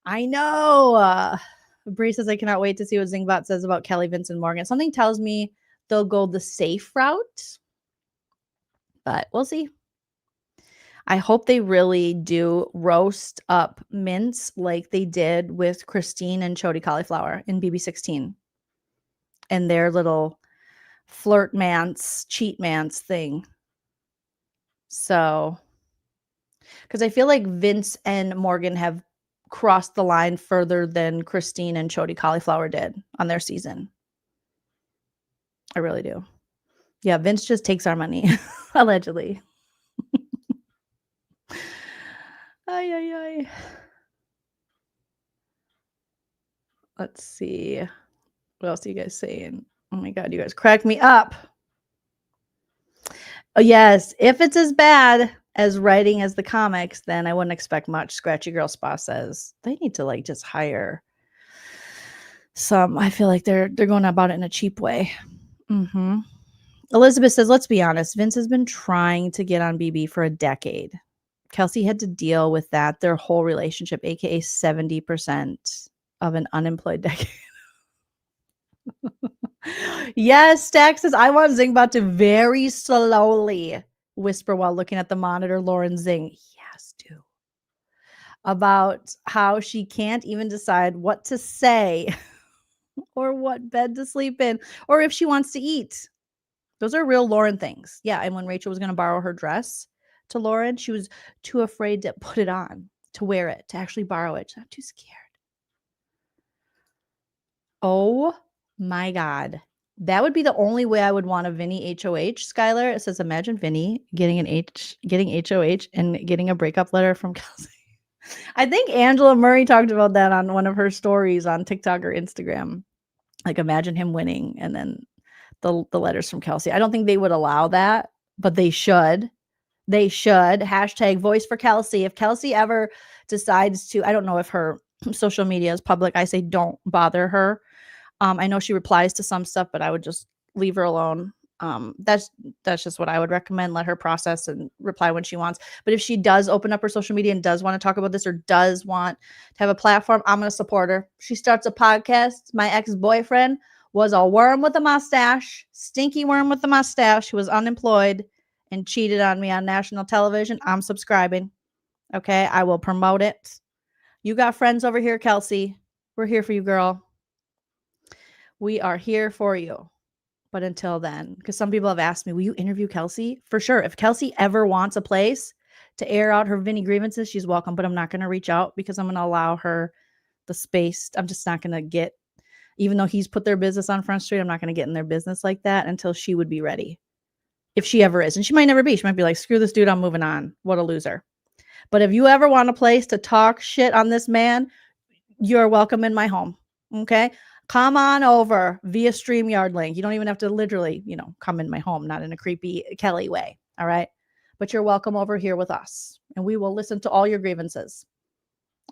I know. Bree says, I cannot wait to see what Zingbot says about Kelly, Vince, and Morgan. Something tells me they'll go the safe route, but we'll see. I hope they really do roast up Mince like they did with Christine and Chody Cauliflower in BB16 and their little flirt mance, cheat mance thing. So, because I feel like Vince and Morgan have crossed the line further than Christine and Chody Cauliflower did on their season. I really do. Yeah, Vince just takes our money, allegedly. Ay. Let's see. What else are you guys saying? Oh my God, you guys crack me up. Oh, yes. If it's as bad as writing as the comics, then I wouldn't expect much. Scratchy Girl Spa says they need to like just hire some. I feel like they're going about it in a cheap way. Elizabeth says, let's be honest. Vince has been trying to get on BB for a decade. Kelsey had to deal with that their whole relationship, aka 70% of an unemployed decade. Yes, Stack says, I want Zingbot to very slowly whisper while looking at the monitor. Lauren Zing, yes, do. About how she can't even decide what to say or what bed to sleep in or if she wants to eat. Those are real Lauren things. Yeah, and when Rachel was going to borrow her dress to Lauren, she was too afraid to put it on, to wear it, to actually borrow it. She's not too scared. Oh my God. That would be the only way I would want a Vinny HOH. Skylar, it says, imagine Vinny getting HOH and getting a breakup letter from Kelsey. I think Angela Murray talked about that on one of her stories on TikTok or Instagram. Like, imagine him winning and then the letters from Kelsey. I don't think they would allow that, but they should. They should. Hashtag voice for Kelsey. If Kelsey ever decides to, I don't know if her social media is public. I say don't bother her. I know she replies to some stuff, but I would just leave her alone. That's just what I would recommend. Let her process and reply when she wants. But if she does open up her social media and does want to talk about this or does want to have a platform, I'm going to support her. She starts a podcast. My ex-boyfriend was a worm with a mustache, stinky worm with a mustache who was unemployed and cheated on me on national television. I'm subscribing. Okay, I will promote it. You got friends over here, Kelsey. We're here for you, girl. We are here for you. But until then, because some people have asked me, will you interview Kelsey? For sure. If Kelsey ever wants a place to air out her Vinny grievances, she's welcome. But I'm not going to reach out because I'm going to allow her the space. I'm just not going to get, even though he's put their business on Front Street, I'm not going to get in their business like that until she would be ready. If she ever is. And she might never be. She might be like, screw this dude, I'm moving on. What a loser. But if you ever want a place to talk shit on this man, you're welcome in my home. Okay? Come on over via StreamYard link. You don't even have to literally, come in my home, not in a creepy Kelly way. All right. But you're welcome over here with us. And we will listen to all your grievances.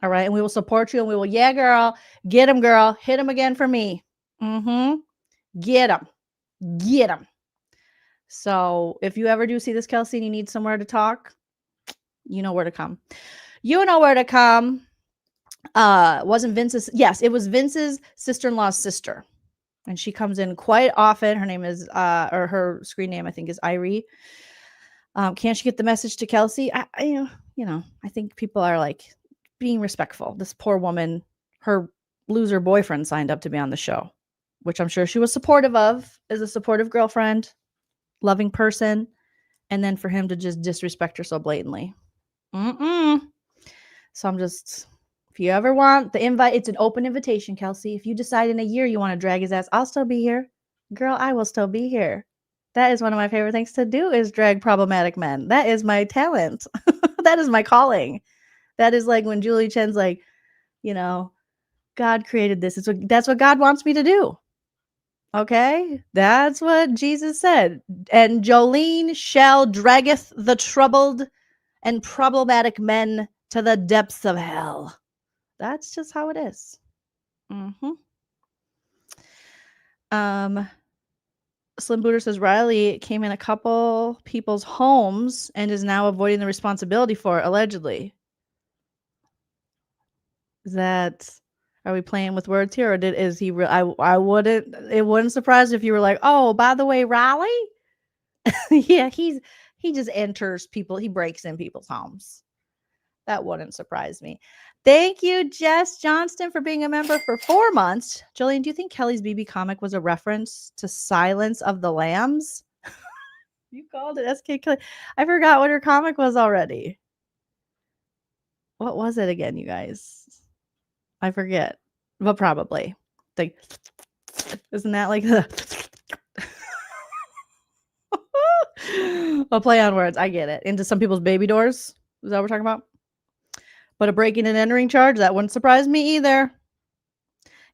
All right. And we will support you. And we will, yeah, girl. Get him, girl. Hit him again for me. Get him. Get him. So if you ever do see this, Kelsey, and you need somewhere to talk, you know where to come. You know where to come. Wasn't Vince's? Yes, it was Vince's sister-in-law's sister. And she comes in quite often. Her name is, or her screen name, I think, is Irie. Can't she get the message to Kelsey? I think people are like being respectful. This poor woman, her loser boyfriend signed up to be on the show, which I'm sure she was supportive of, as a supportive girlfriend, loving person. And then for him to just disrespect her so blatantly. So I'm just, if you ever want the invite, it's an open invitation, Kelsey. If you decide in a year you want to drag his ass, I'll still be here. Girl, I will still be here. That is one of my favorite things to do, is drag problematic men. That is my talent. That is my calling. That is like when Julie Chen's like, God created this. That's what God wants me to do. Okay? That's what Jesus said. And Jolene shall draggeth the troubled and problematic men to the depths of hell. That's just how it is. Slim Booter says Riley came in a couple people's homes and is now avoiding the responsibility for it, allegedly. Are we playing with words here, or is he real? It wouldn't surprise me if you were like, oh, by the way, Riley? Yeah, he just enters people, he breaks in people's homes. That wouldn't surprise me. Thank you, Jess Johnston, for being a member for 4 months. Jolene, do you think Kelly's BB comic was a reference to Silence of the Lambs? You called it SK Kelly. I forgot what her comic was already. What was it again, you guys? I forget. But probably. Like, isn't that like the a play on words? I get it. Into some people's baby doors. Is that what we're talking about? But a breaking and entering charge, that wouldn't surprise me either.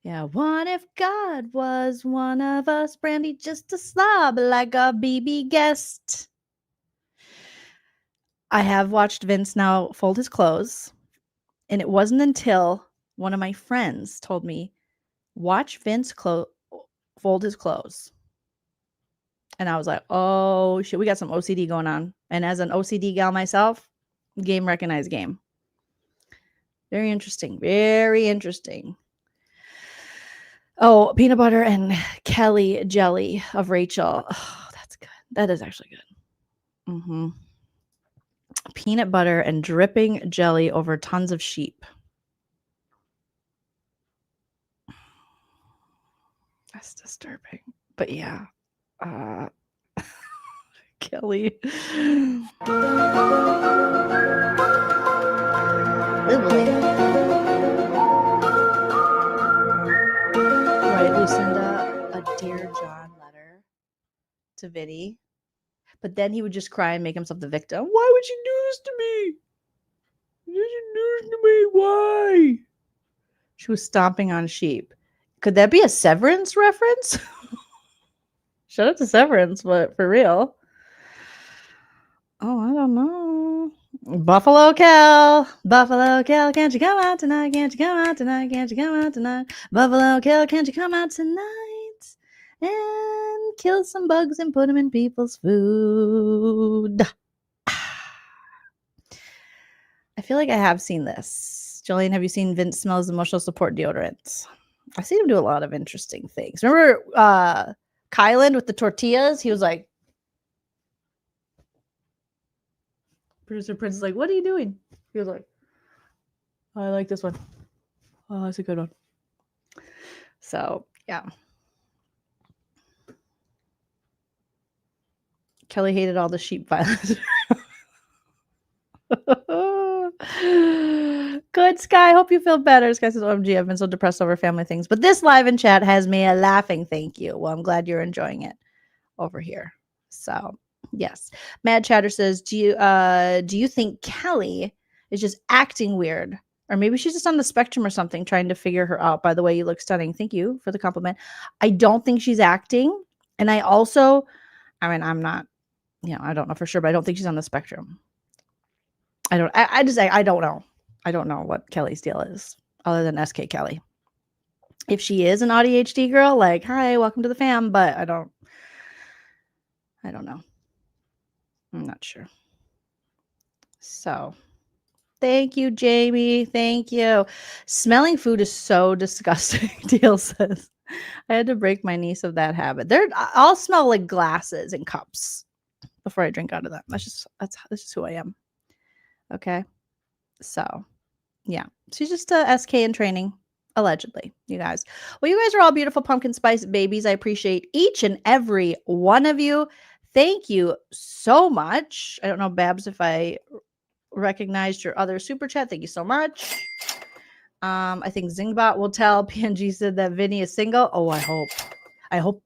Yeah, what if God was one of us? Brandy just a slob like a BB guest. I have watched Vince now fold his clothes. And it wasn't until one of my friends told me, watch Vince fold his clothes. And I was like, oh, shit, we got some OCD going on. And as an OCD gal myself, game recognized game. Very interesting. Very interesting. Oh, peanut butter and Kelly jelly of Rachel. Oh, that's good. That is actually good. Peanut butter and dripping jelly over tons of sheep. That's disturbing. But yeah. Kelly. Right, Lucinda, a Dear John letter to Vinny. But then he would just cry and make himself the victim. Why would you do this to me? Why did you do this to me? Why? She was stomping on sheep. Could that be a Severance reference? Shout out to Severance, but for real. Oh, I don't know. Buffalo Kel, can't you come out tonight? Can't you come out tonight? Can't you come out tonight? Buffalo Kel, can't you come out tonight? And kill some bugs and put them in people's food. I feel like I have seen this. Jolene, have you seen Vince Smells Emotional Support Deodorant? I've seen him do a lot of interesting things. Remember Kylan with the tortillas? He was like, Producer Prince is like, what are you doing? He was like, oh, I like this one. Oh, that's a good one. So, yeah. Kelly hated all the sheep violence. Good, Sky. Hope you feel better. Sky says, OMG, I've been so depressed over family things. But this live in chat has me laughing. Thank you. Well, I'm glad you're enjoying it over here. So, yes. Mad Chatter says, do you think Kelly is just acting weird? Or maybe she's just on the spectrum or something, trying to figure her out. By the way, you look stunning. Thank you for the compliment. I don't think she's acting. And I also, I'm not, I don't know for sure, but I don't think she's on the spectrum. I don't know. I don't know what Kelly's deal is other than SK Kelly. If she is an ADHD girl, like, hi, welcome to the fam, but I don't I don't know. I'm not sure. So, thank you, Jamie. Thank you. Smelling food is so disgusting, Deal says. I had to break my niece of that habit. I'll smell like glasses and cups before I drink out of them. That's just who I am. Okay. So, yeah. She's just a SK in training, allegedly, you guys. Well, you guys are all beautiful pumpkin spice babies. I appreciate each and every one of you. Thank you so much. I don't know, Babs, if I recognized your other super chat. Thank you so much. I think Zingbot will tell. PNG said that Vinny is single. Oh, I hope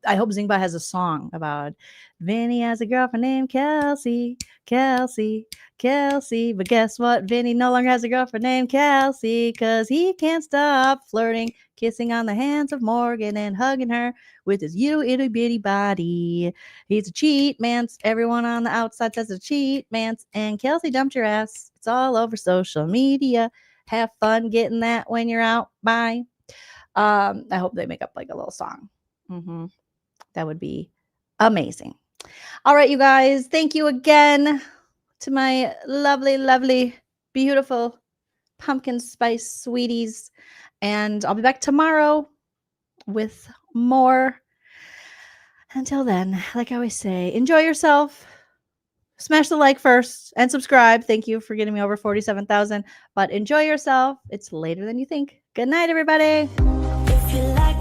Zingbot has a song about Vinny has a girlfriend named Kelsey. But guess what? Vinny no longer has a girlfriend named Kelsey because he can't stop flirting, kissing on the hands of Morgan and hugging her with his itty bitty body. He's a cheat man's. Everyone on the outside says a cheat man's. And Kelsey dumped your ass. It's all over social media. Have fun getting that when you're out. Bye. I hope they make up like a little song. That would be amazing. All right, you guys. Thank you again to my lovely, lovely, beautiful pumpkin spice sweeties. And I'll be back tomorrow with more. Until then, like I always say, enjoy yourself. Smash the like first and subscribe. Thank you for getting me over 47,000. But enjoy yourself. It's later than you think. Good night, everybody. If you like